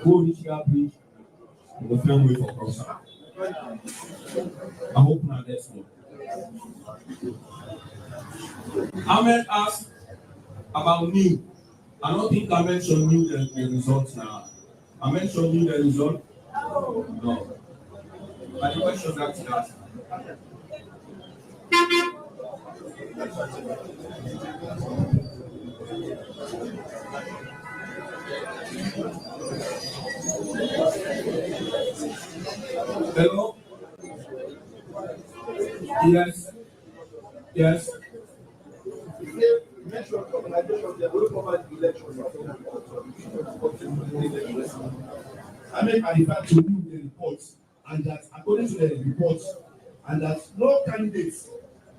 Go reach that bridge. We will find way for crossing. I hope now that's more. Ahmed asked about new. I don't think I mentioned new the results now. I mentioned new the result. No. But the question that he asked. Hello? Yes. Yes. I mean, I refer to you the reports, and that according to the reports, and that no candidates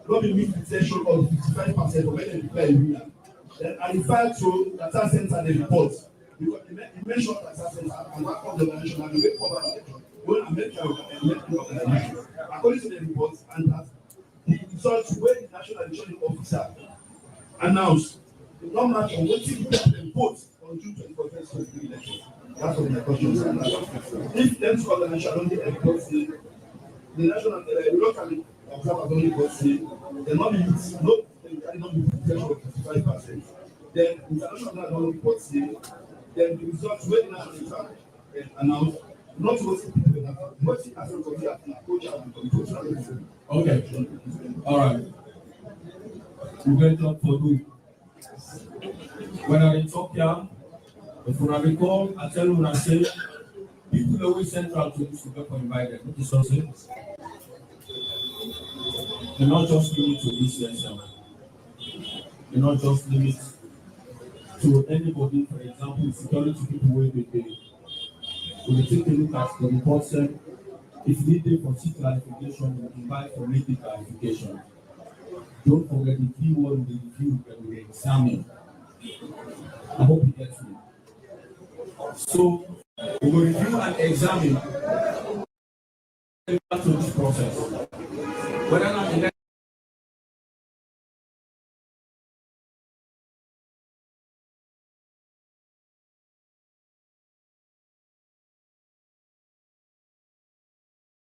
not be meet the threshold of 55% of when they declare a winner. Then I refer to data center the reports because you mentioned data center and one of the organization and the way forward election when America organization according to the reports and that the results wey the national election officer announced the not match on wetin the vote on June 24th for the election. That's what my question is. If them two organizations don dey report say the national locally observers don report say dem no be youth no dem carry no be threshold of 55%. Then international don report say then the results wey the national announced not wetin people dey happen wetin as a committee as a coach and the coach. Okay. All right. We get up for good. When I in Tokyo, if you recall, I tell you when I say people always central to this to for invited. What is something? They're not just limit to this yourself. They're not just limit to anybody, for example, security people where they pay. When you take a look at the report said, if you need for seek clarification, you invite for making clarification. Don't forget the key word we review and we examine. I hope you get me. So we will review and examine to this process. Whether or not the end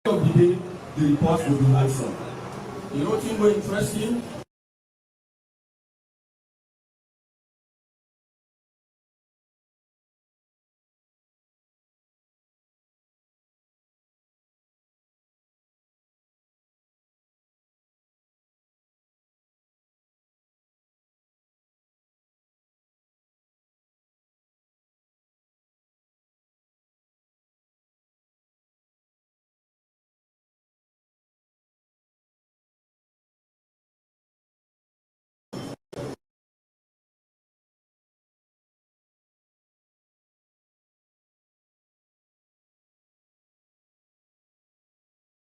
of the day, the report will be wholesome. You know what's more interesting?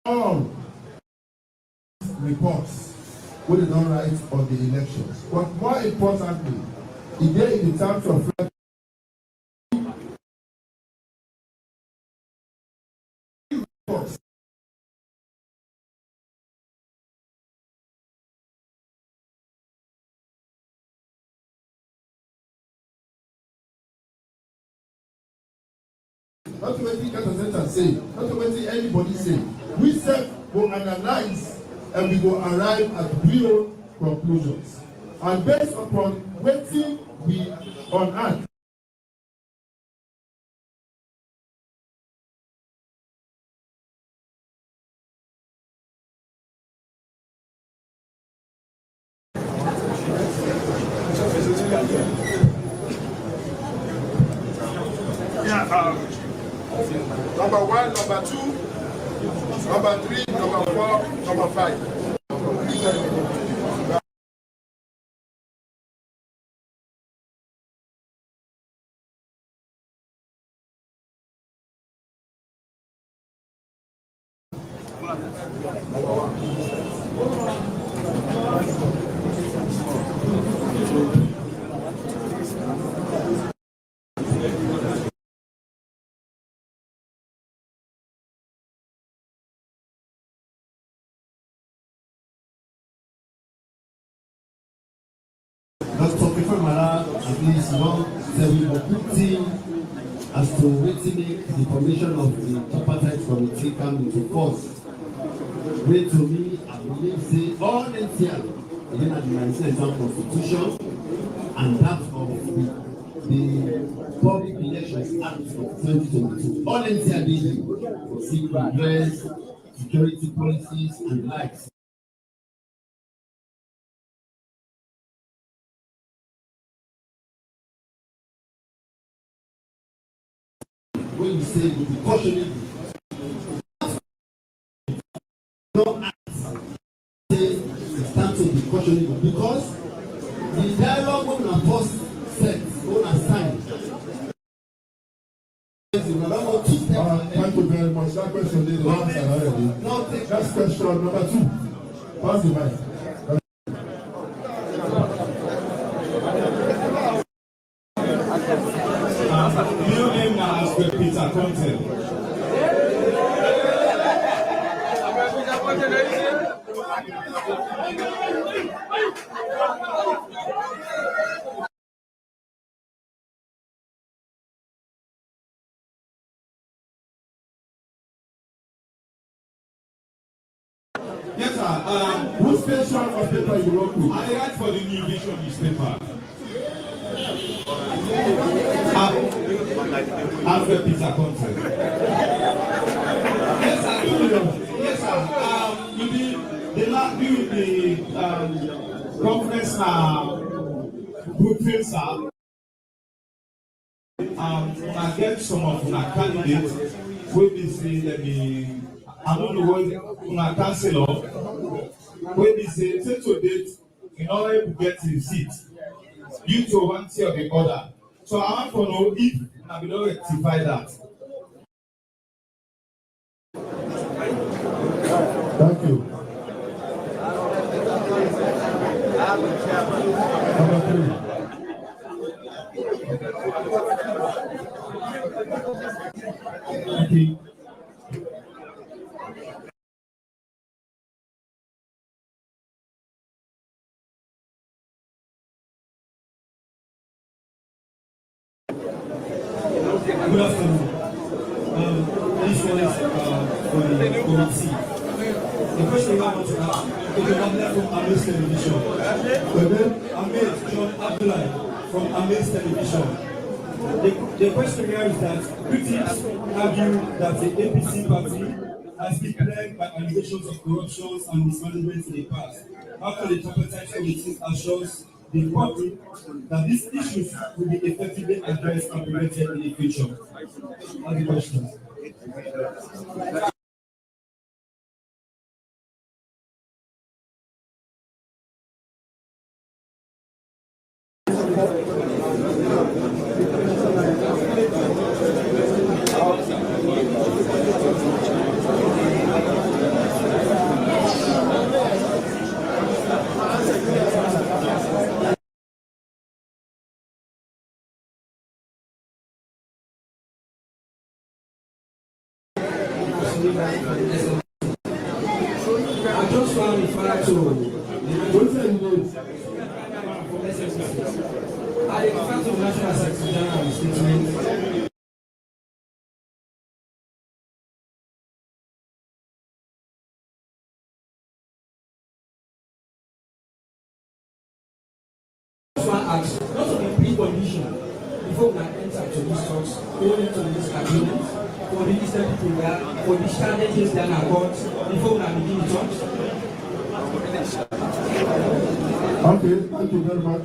All reports wey dem don write on the elections. But more importantly, e dey in the terms of not wetin Center say, not wetin anybody say. We sef go analyse and we go arrive at real conclusions. And based upon wetin we unearth, number 1, number 2, number 3, number 4, number 5. Dr. Mala, at least one good team as to wetin make the formation of the Tripartite committee come into force. Wey to me, I believe say all NCR, again at the 19th Constitution and that of the Public Elections Act of 2022. All NCR did for civil dress, security policies and likes. When you say you be cautioning, don't act, say stand to be cautioning because the dialogue when we first set, when I signed. Thank you very much. That question did not answer already. Next question, number 2. Pass the mic. Your name now is Peter Content. Yes, sir. Which station of paper you work with? I write for the New Vision newspaper. Alfred Peter Content. Yes, sir. Yes, sir. During the conference briefing, sir. I get some of my candidates wey be say that I don't know what una councillor wey be say to date in order to get his seat due to one thing or the other. So I want to know if I will rectify that. Thank you. Number 3. Okay. Good afternoon. This one is for the committee. The question I want to ask is from Amaze Television. Amaze John Abdullahi from Amaze Television. The question here is that critics argue that the APC party has been plagued by allegations of corruption and mismanagement in the past. After the Tripartite committee assures the public that these issues will be effectively addressed and prevented in the future. Other questions? I just want to refer to I refer to National Secretary General statement. Action. Not of the precondition before we enter to these talks, going into this agreement, for the listed people there, for the strategies that are got before we begin the talks. Okay, thank you very much.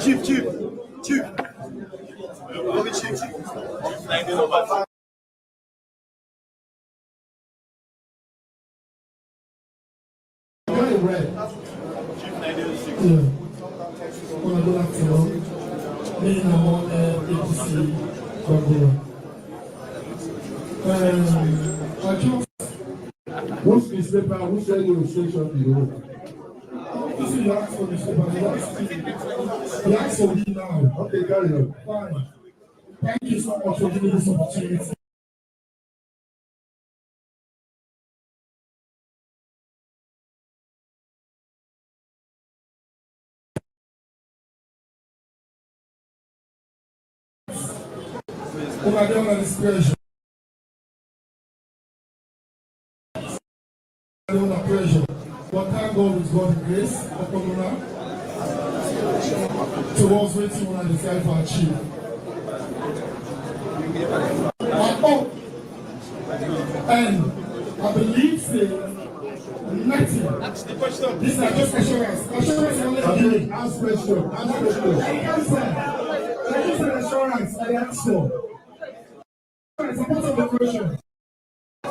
Chief. Red. Yeah. Well, good afternoon. Me and I'm on APC Congo. I just. Which newspaper, which radio station do you want? This is the ask for newspaper. The ask for me now. Okay, carry on. Fine. Thank you so much for giving this opportunity. I don't understand I don't have pressure. But thank God with God's grace, towards what you want to decide to achieve. And I believe nothing. These are just assurance. Assurance only. Ask question. That is an assurance I asked for. I support of the question. I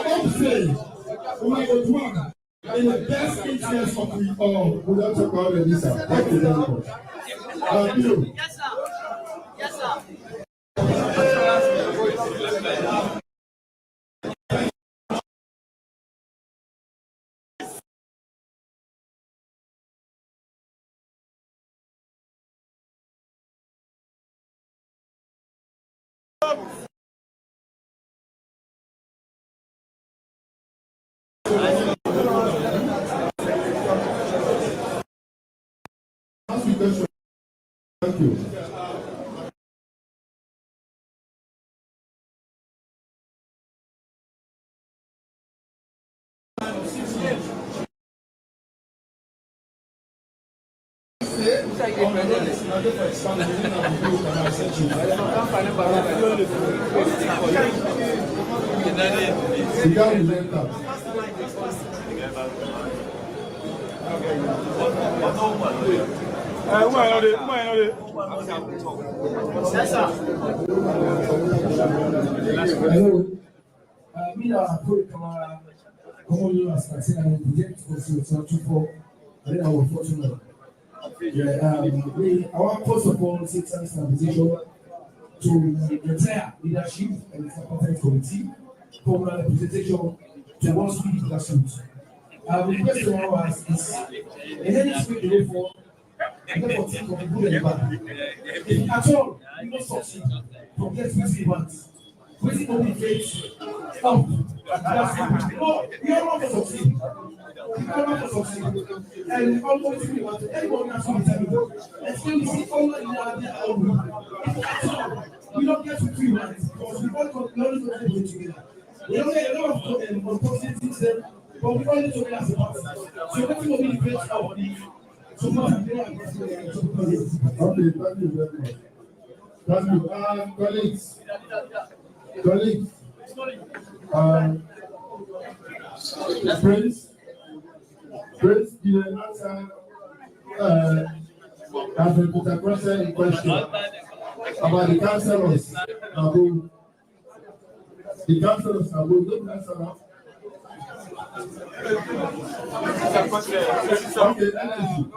hope say, my God, one, in the best interest of we all. We don't talk about this, sir. Thank you very much. You. Yes, sir. Yes, sir. Thank you. Hello. Me are Komon-Tok as I project for 24. I think I was fortunate. Yeah, our first of all take thanks and appreciation to the entire leadership and the Tripartite committee for my representation towards the grassroots. The question I was is, in any spirit you go for, and therefore think of the good and the bad. If at all you don't succeed, forget what you want. Waiting for the faith, stop. No, you are not going to succeed. You are not going to succeed. And always we want everyone has to be telling. And still we see all in our own. We don't get to 3 months because we all always go together. We don't get a lot of unfortunate things there, but we all need to realize about it. So what will be the best of the support and prayer? Okay, thank you very much. Thank you. Colleagues, Prince, you answer has been put a question in question about the councillors. The councillors are going to answer now. Okay, thank you.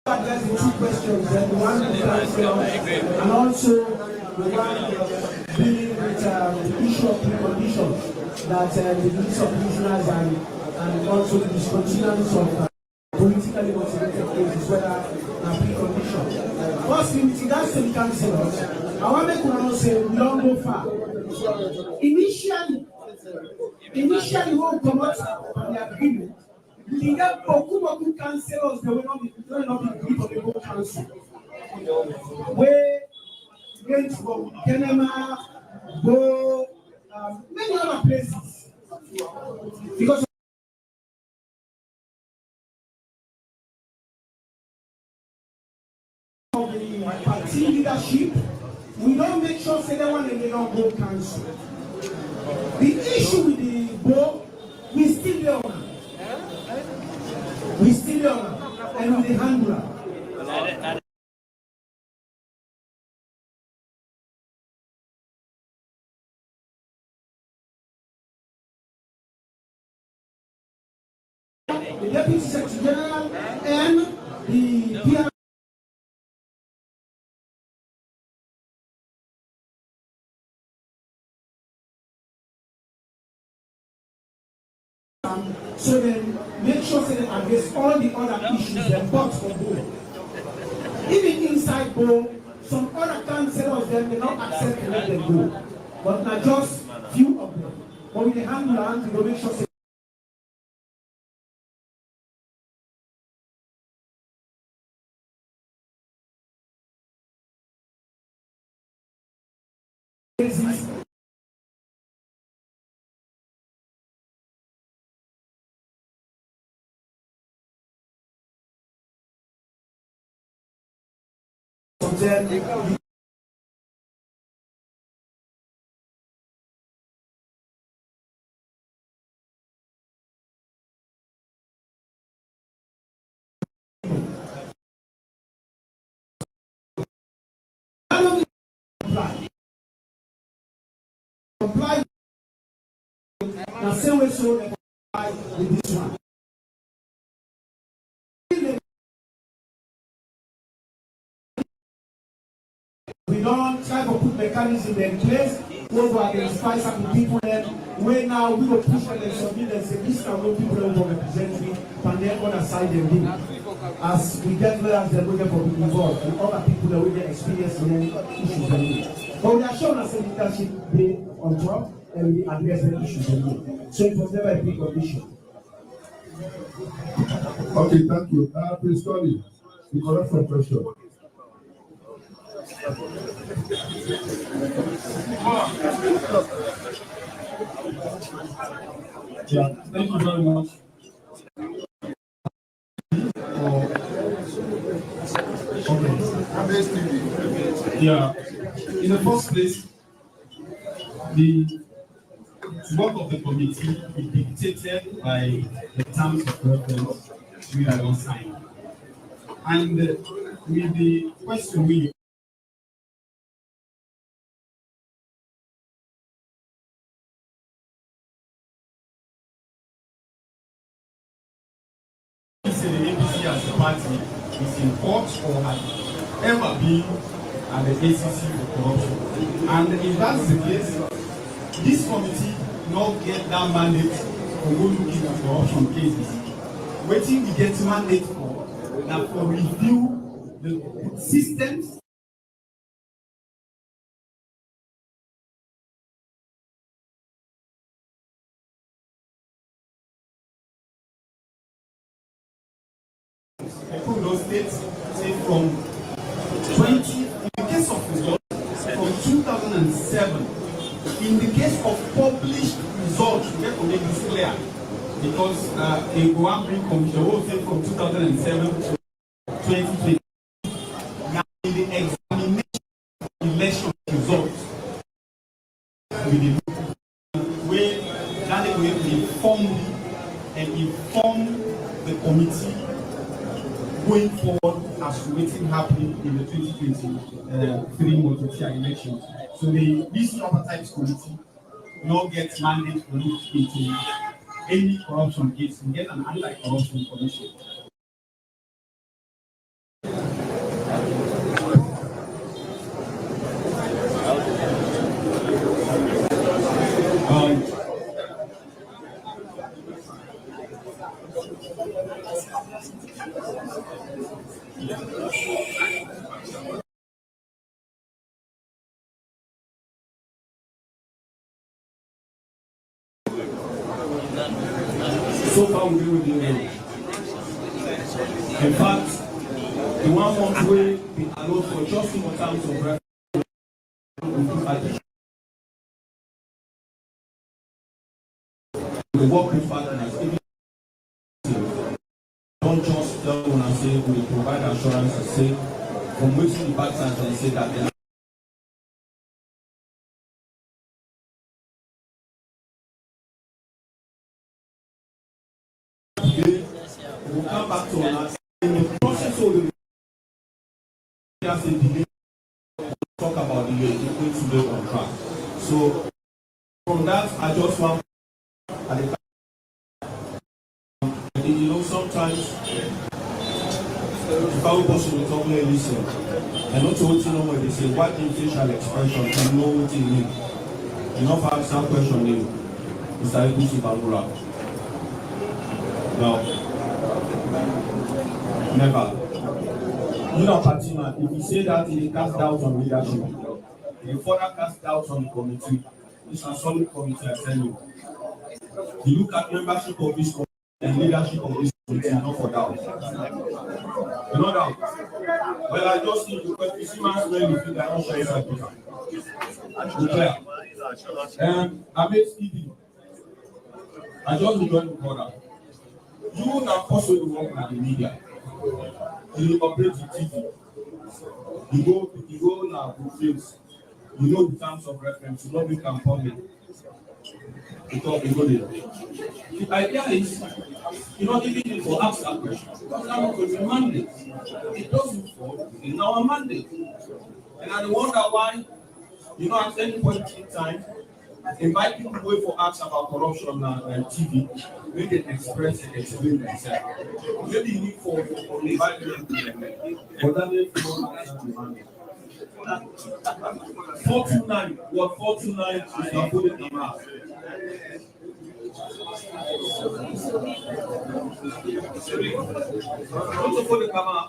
There's 2 questions, and one is and also the one dealing with the issue of preconditions, that the release of prisoners and also the discontinuance of politically motivated cases, whether preconditions. Firstly, with regards to the councillors, I want to make one say we don't go far. Initially, when we come out from the agreement, we can get Boku councillors, they will not be agreed on the whole council. Where went from Kenema, Bo, many other places. Because of the party leadership, we don't make sure say that one and they don't go council. The issue with the Bo, we still there on. We still there on, and with the handler. The Deputy Secretary General and the PR. So then make sure that they address all the other issues that box for both. Even inside both, some other councillors them may not accept to let them go. But not just few of them. But with the handler, we will make sure that comply. Now, same way so they comply with this one. We don't try to put mechanisms in place where we identify some people then where now we will push them and submit and say this are no people that will represent me and then on the side them do. As we get there as they're looking for people involved and other people that will get experience in any issues they need. But we are showing us a leadership be on top and we address the issues they need. So it was never a big condition. Okay, thank you. Please, Tony, the correct question. Yeah, thank you very much. Yeah, in the first place, the work of the committee is dictated by the terms of reference we are on sign. And with the question we say the APC as a party is in court or has ever been at the ACC for corruption. And if that's the case, this committee not get that mandate for go look into corruption cases. Waiting we get mandate for that for review the systems for those states, say from 20, in the case of results, from 2007, in the case of published results, we have to make this clear, because a Guam commission will say from 2007 to 2020. Now, in the examination of election results, we where that will inform the committee going forward as waiting happening in the 2023 multi-tier elections. So this Tripartite committee now gets mandate to look into any corruption case and get an anti-corruption commission. So far, we didn't really know. In fact, the 1 month way we allowed for just in terms of reference, we work with partners. Don't just tell them and say we provide assurance and say from waiting the partners and say that they are. We'll come back to us in the process of the delay. Talk about the going to the contract. So from that, I just want sometimes the power person will talk like listen. And not to what you know when they say what in facial expression, you know what you mean. You know for some question name. Mr. Ekusi Barbara. No. Never. You know, Fatima, if you say that it cast doubt on leadership, you further cast doubt on the committee. It's a solid committee, I tell you. You look at membership of this committee and leadership of this committee, not for doubt. No doubt. Well, I just need to put the Siemens when you think I don't share that paper. Declare. I made ED. I just joined the border. You now possibly work with the media. You operate the TV. You go now to fields. You know the terms of reference. You know we can public. Because you go there. The idea is, you're not giving it for ask that question. Because I'm not going to mandate. It doesn't fall in our mandate. And I wonder why, at any point in time, invite people away for acts about corruption and TV, when they express and explain themselves. Maybe you need for invite them, but that is not 429. What 429 is not put it in math. Also put the camera.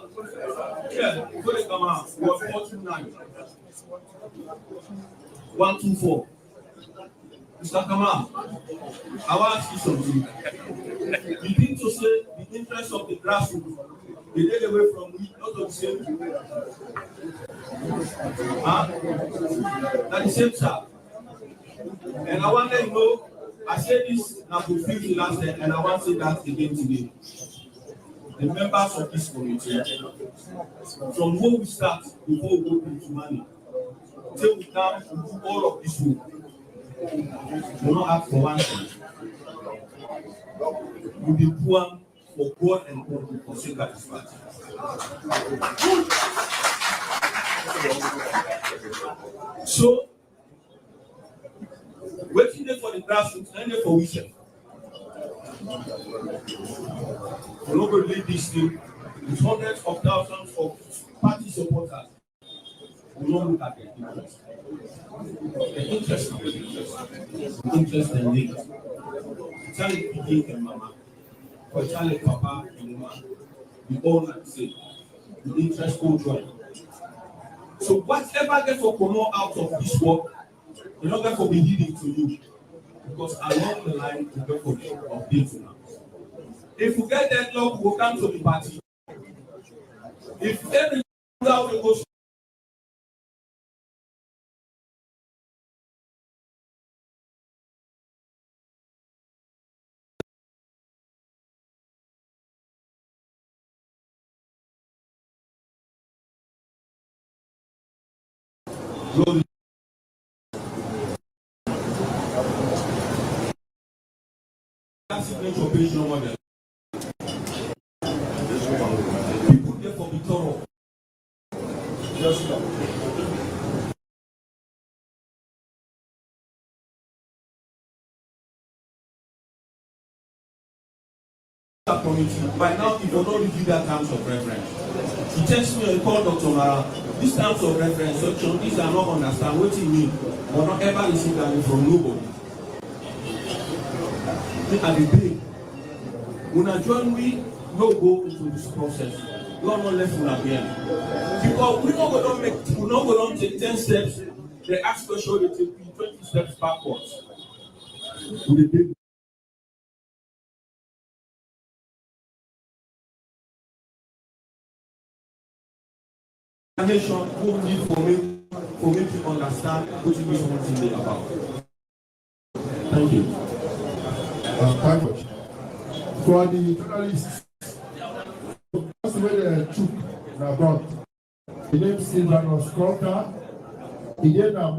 Yeah, put the camera. What 429. 124. Mr. Kamal, I want to ask you something. You think to say the interest of the grassroots, they take away from we, not the same. Not the same, sir. And I want to know, I said this now to feel last time, and I want to say that again today. The members of this committee, from where we start before we go into money, till we come to do all of this work. We don't ask for one thing. We be poor for God and God to forsake that party. So, waiting there for the grassroots and there for wishes. We're not going to lead this thing with hundreds of thousands of party supporters. We don't look at the interest. The interest of the interest and need. Charlie Pidgin and Mama, or Charlie Papa and Mama, we all like to say, the interest will join. So whatever therefore come out of this work, you're not therefore be leading to you. Because along the line, we're therefore be updating now. If we get deadlock, we'll come to the party. If every out we go. Signature page number there. People there for be thorough. Just stop. By now, if you don't review that terms of reference, he tells me a call Dr. Mara, these terms of reference, section, these are not understand what you mean, but not ever receive that from nobody. At the day, when I join, we no go into this process. We are not left with again. Because we not going to take 10 steps, they ask question, they take 20 steps backwards. Nation who need for me to understand what it is one thing about. Thank you. Thank you. For the journalists, that's where the troop na brought. The name Sylvanus Crocker. He did a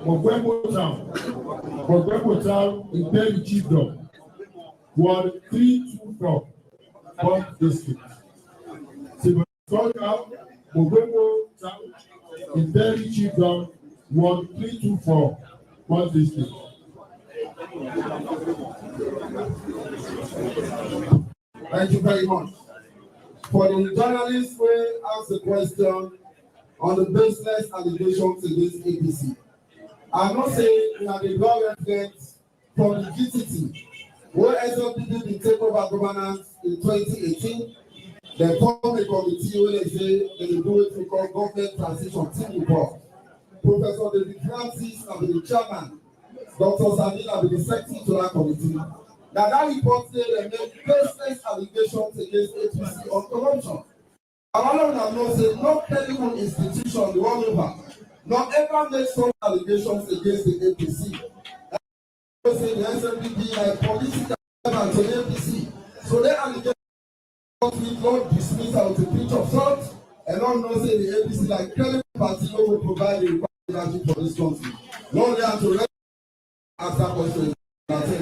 Mogwemo Town in Perry Chiefdom. Ward 324, Port District. Sylvanus Crocker, Mogwemo Town in Perry Chiefdom, Ward 324, Port District. Thank you very much. For the journalists who ask a question on the baseless allegations against APC, I'm not saying we have a law reference from the GTT, where SLPD did take over governance in 2018. They formed a committee where they say they will do it we call government transition team report. Professor David Francis will be the chairman. Dr. Zanina will be the secretary to that committee. Now that report said they made baseless allegations against APC on corruption. And all of them know say no credible institution the world over not ever made some allegations against the APC. They say the SLPD like political and to the APC. So they allegations with not dismiss out the pitch of salt and not know say the APC like credible party who will provide the leadership for this country. No they have to after question. Thank you.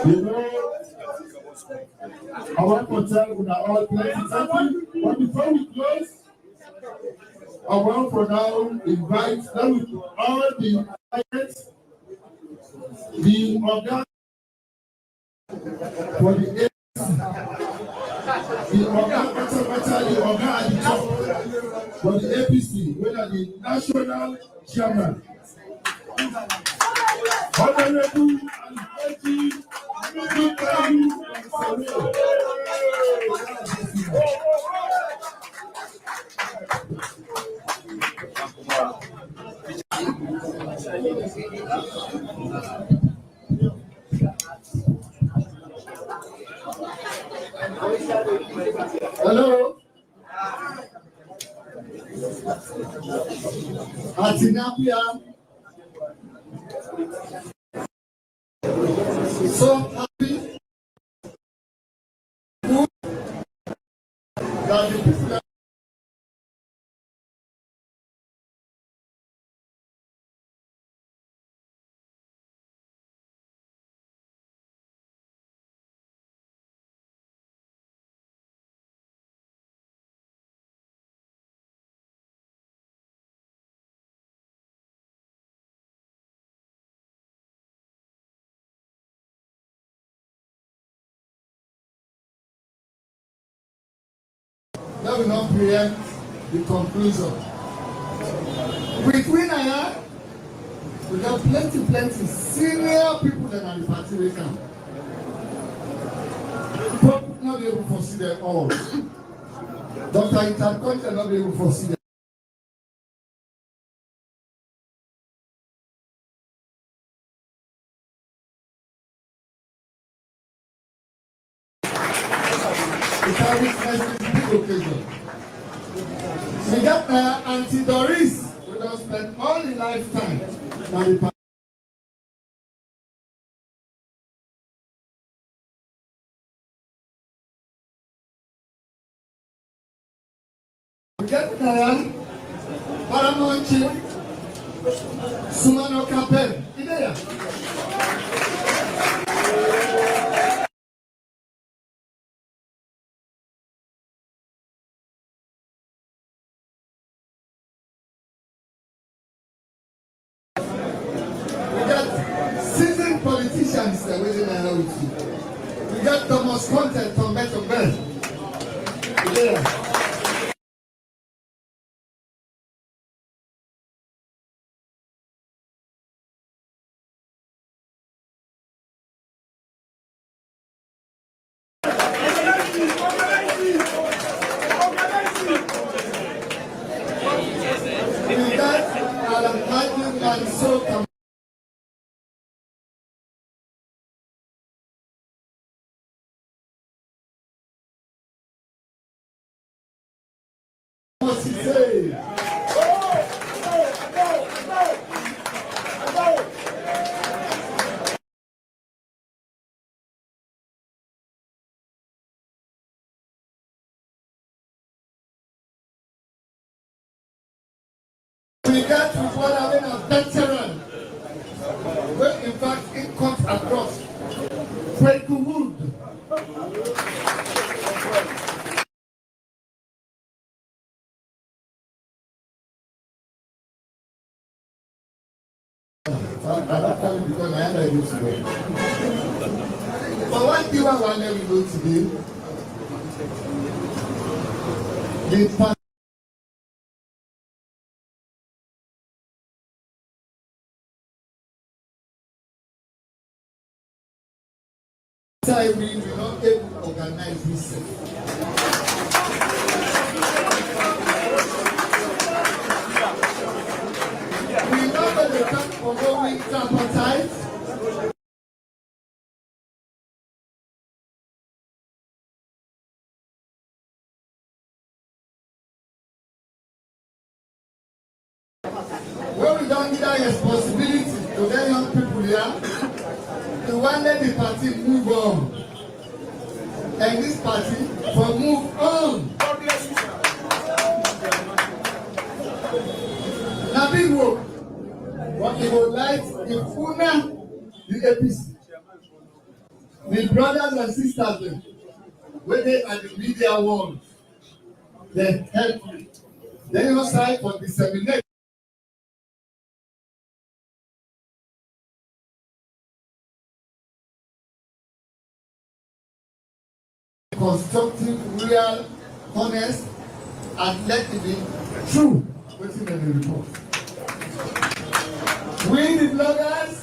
You know, I want to tell you that all plenty something, but before we close, I want for now invite them all the clients, the organ for the organ at the top for the APC, whether the national chairman, honorable and hello. Atinapia. So happy. Good. That the people that will not preempt the conclusion. Between Aya, we got plenty senior people that are the party right now. But not be able to foresee them all. Dr. Intercontinental not be able to foresee them. The carries big occasion. We got Auntie Doris, who don't spend all the lifetime now the party. We get Paramount Chief Sumano Capel. Idea. Seasoned politicians that we're in with you. We got Thomas Content from Better Bell. Yeah. We got Alan Matthew and so get with one of a veteran, where in fact it comes across. Break the wood. Because I am ready to go. But one thing I want to go today, the time we will not able to organize this. We remember the time for going Tripartite. When we don't give that responsibility to the young people here, we want let the party move on. And this party will move on. Now big work. What they would like in Funa, the APC. The brothers and sisters, when they are the media world, they help me. Then you side for disseminate. Constructive, real, honest, and let it be true. What's in the report? We the bloggers.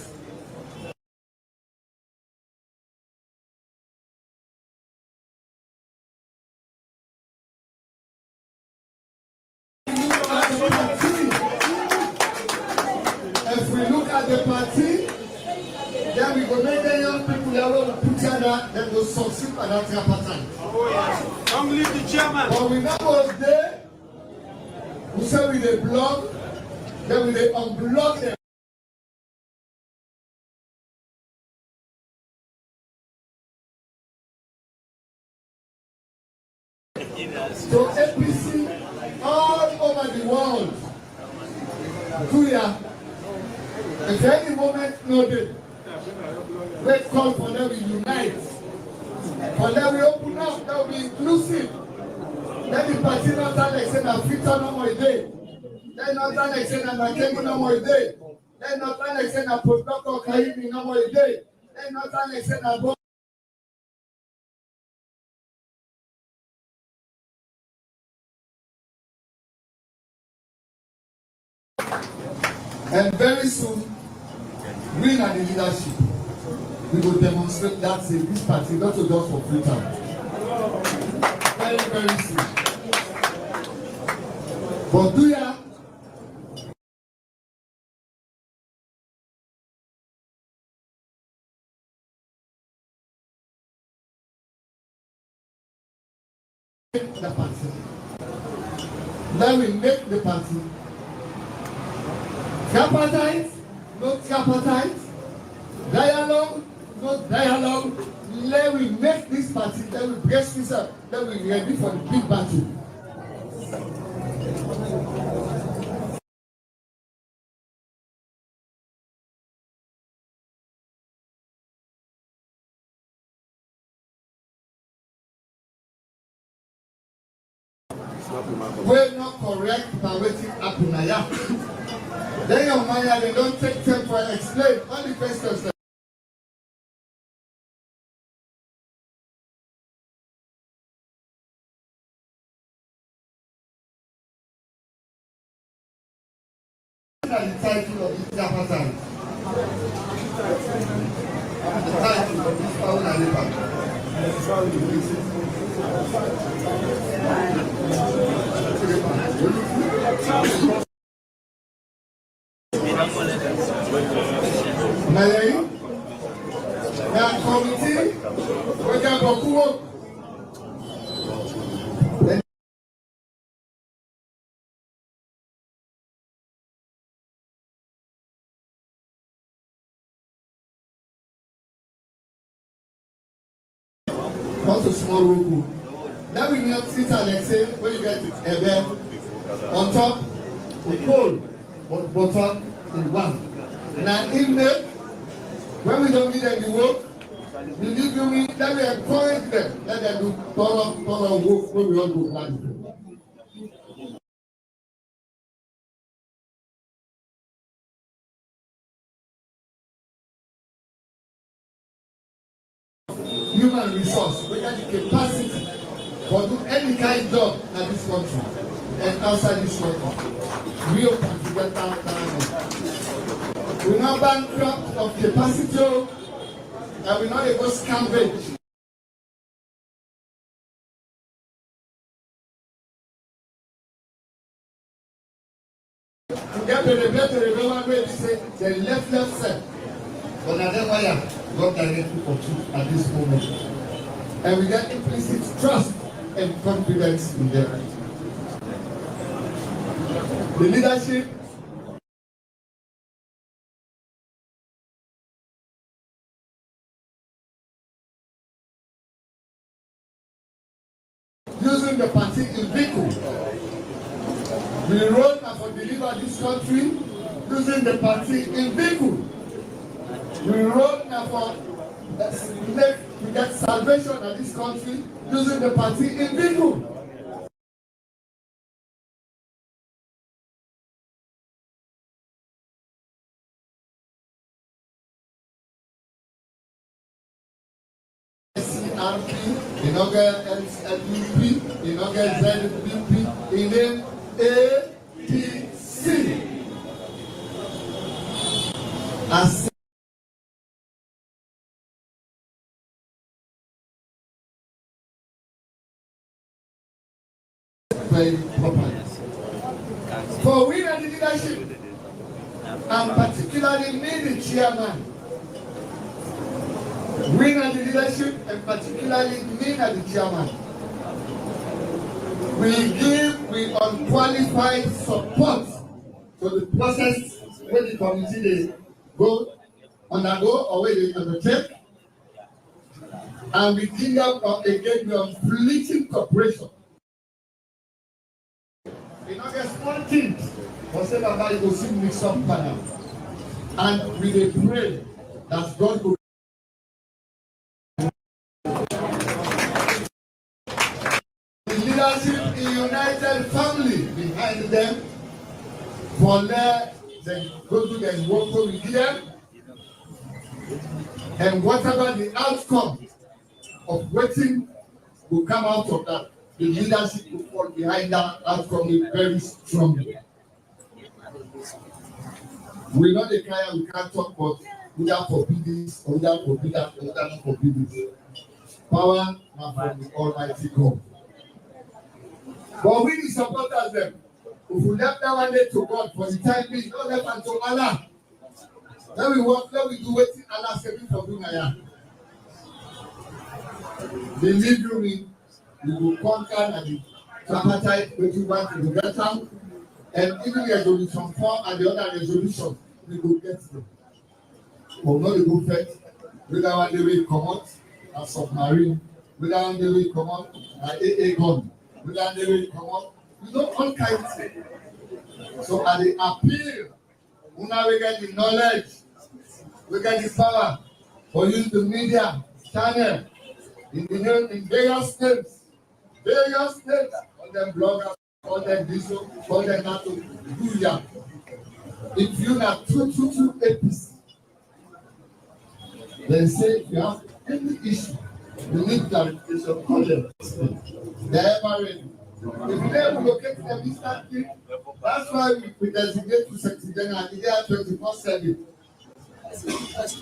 If we look at the party, then we go make the young people that will put together, then will succeed at that Tripartite. Oh yes. Don't leave the chairman. But we now was there, we say with the blog, then we unblock them. So APC all over the world, if any moment noted, we call for them to unite, for them to open up, that will be inclusive. Let the party not try like saying that Victor no more day. Let not try like saying that Makemi no more day. Let not try like saying that Postdoctor Kaimi no more day. Let not try like saying that and very soon, we are the leadership. We will demonstrate that this party not to just for free time. Very, very soon. But do ya? The party. Then we make the party. Tripartite, no tripartite. Dialogue, no dialogue. Let we make this party, then we brace this up, then we ready for the big battle. We're not correct by waiting happen now. Then your man, they don't take time to explain all the questions. The title of the Tripartite. The title of this power and the committee, we can go not a small room. Then we need sit and say when you get it, and then on top the pole. but bottom in one. Now, evening, when we don't need any work, we need to let me encourage them. Let them do thorough work when we all go plan. Human resource, we got the capacity for do any kind of job in this country and outside this country. Real continental talent. We not bankrupt of capacity and we not able scavenge. To get to the government where they say the left side. But now then why God directly for truth at this moment. And we get implicit trust and confidence in them. The leadership using the party in vehicle. We run and for deliver this country using the party in vehicle. We run and for to get salvation in this country using the party in vehicle. CRP, you know get LP, you know get ZPP, in name APC. As very properly. For we and the leadership, and particularly me, the chairman, we and the leadership, and particularly me and the chairman, we give unqualified support to the process where the committee they undergo or where they undertake, and we give up again the unfleeting cooperation. You know, there's one thing, for say Baba, you go see mix up panel, and we dey pray that God will. The leadership in united family behind them, for there they go to their work with them, and whatever the outcome of waiting will come out of that. The leadership will fall behind that outcome very strongly. We know the cry, we can't talk about without forbid this, or without forbid that, or without forbid this. Power now from the Almighty God. But we the supporters them. If we left that one day to God for the time being, don't left unto Allah. Then we work, then we do what Allah said for doing now. Believe you me, we will conquer and the Tripartite 21 to the better, and even the resolution 4 and the other resolution, we will get them. But not the good faith, whether one day we come out as submarine, whether one day we come out as AA gun, whether one day we come out, we know all kinds of things. So at the appeal, now we get the knowledge, we get the power for use the media channel in various states, all them bloggers, all them visual, all them not to do ya. If you not two APC, then say if you have any issue, you need clarification, call them. They are ready. If you never locate them instantly, that's why we designate to Secretary General and they are 24/7.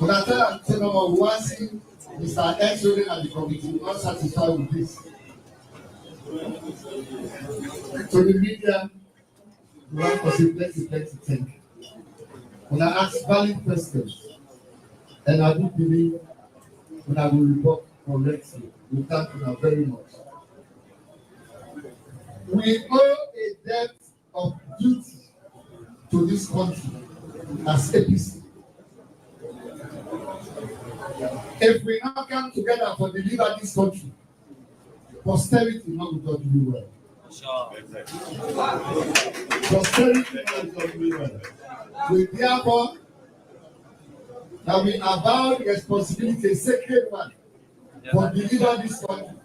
But I tell them, say number one, see Mr. X running at the committee, not satisfied with this. To the media, we want to say plenty things. When I ask valid questions, and I do believe when I will report correctly, we thank you very much. We owe a debt of duty to this country as APC. If we now come together for deliver this country, posterity not will do well. Sure. Posterity not will do well. We therefore that we avow the responsibility, a sacred one, for deliver this country.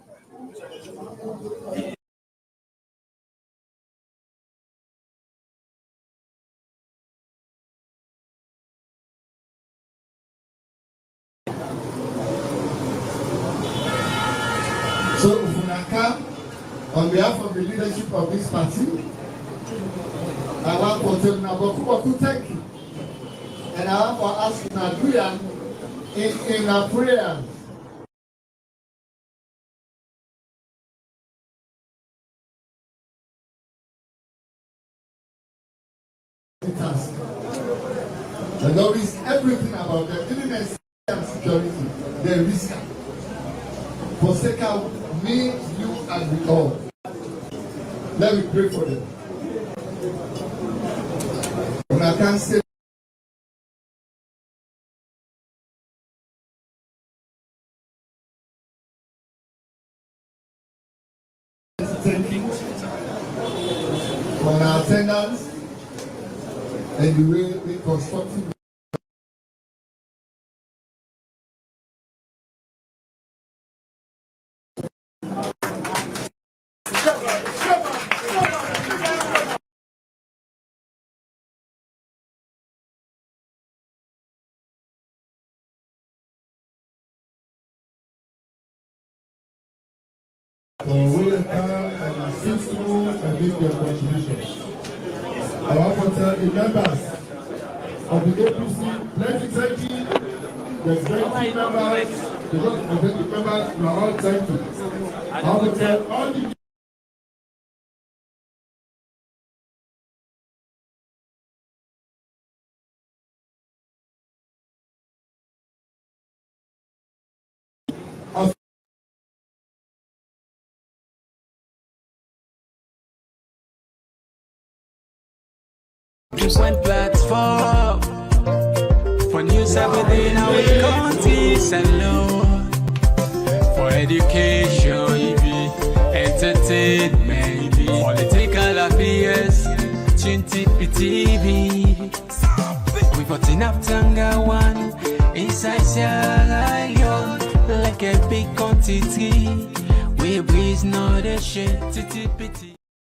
So, Ufunaka, on behalf of the leadership of this party, I want to tell Naboku thank you. And I want to ask Naduya in our prayer. The Lord is everything about them, even in security, they risk it. Forsake me, you, and we all. Let me pray for them. When I can't say thanking for our attendance and the way we constructed. For will come and assist you and make your contributions. I want to tell the members of the APC, plenty thank you. There's 20 members, because of the members, you are all thank you. I want to tell all the different platform for news within our counties and law, for education, entertainment, political affairs, TV. We got enough Tanga one inside Sierra Leone, like a big quantity. We breeze not a shit,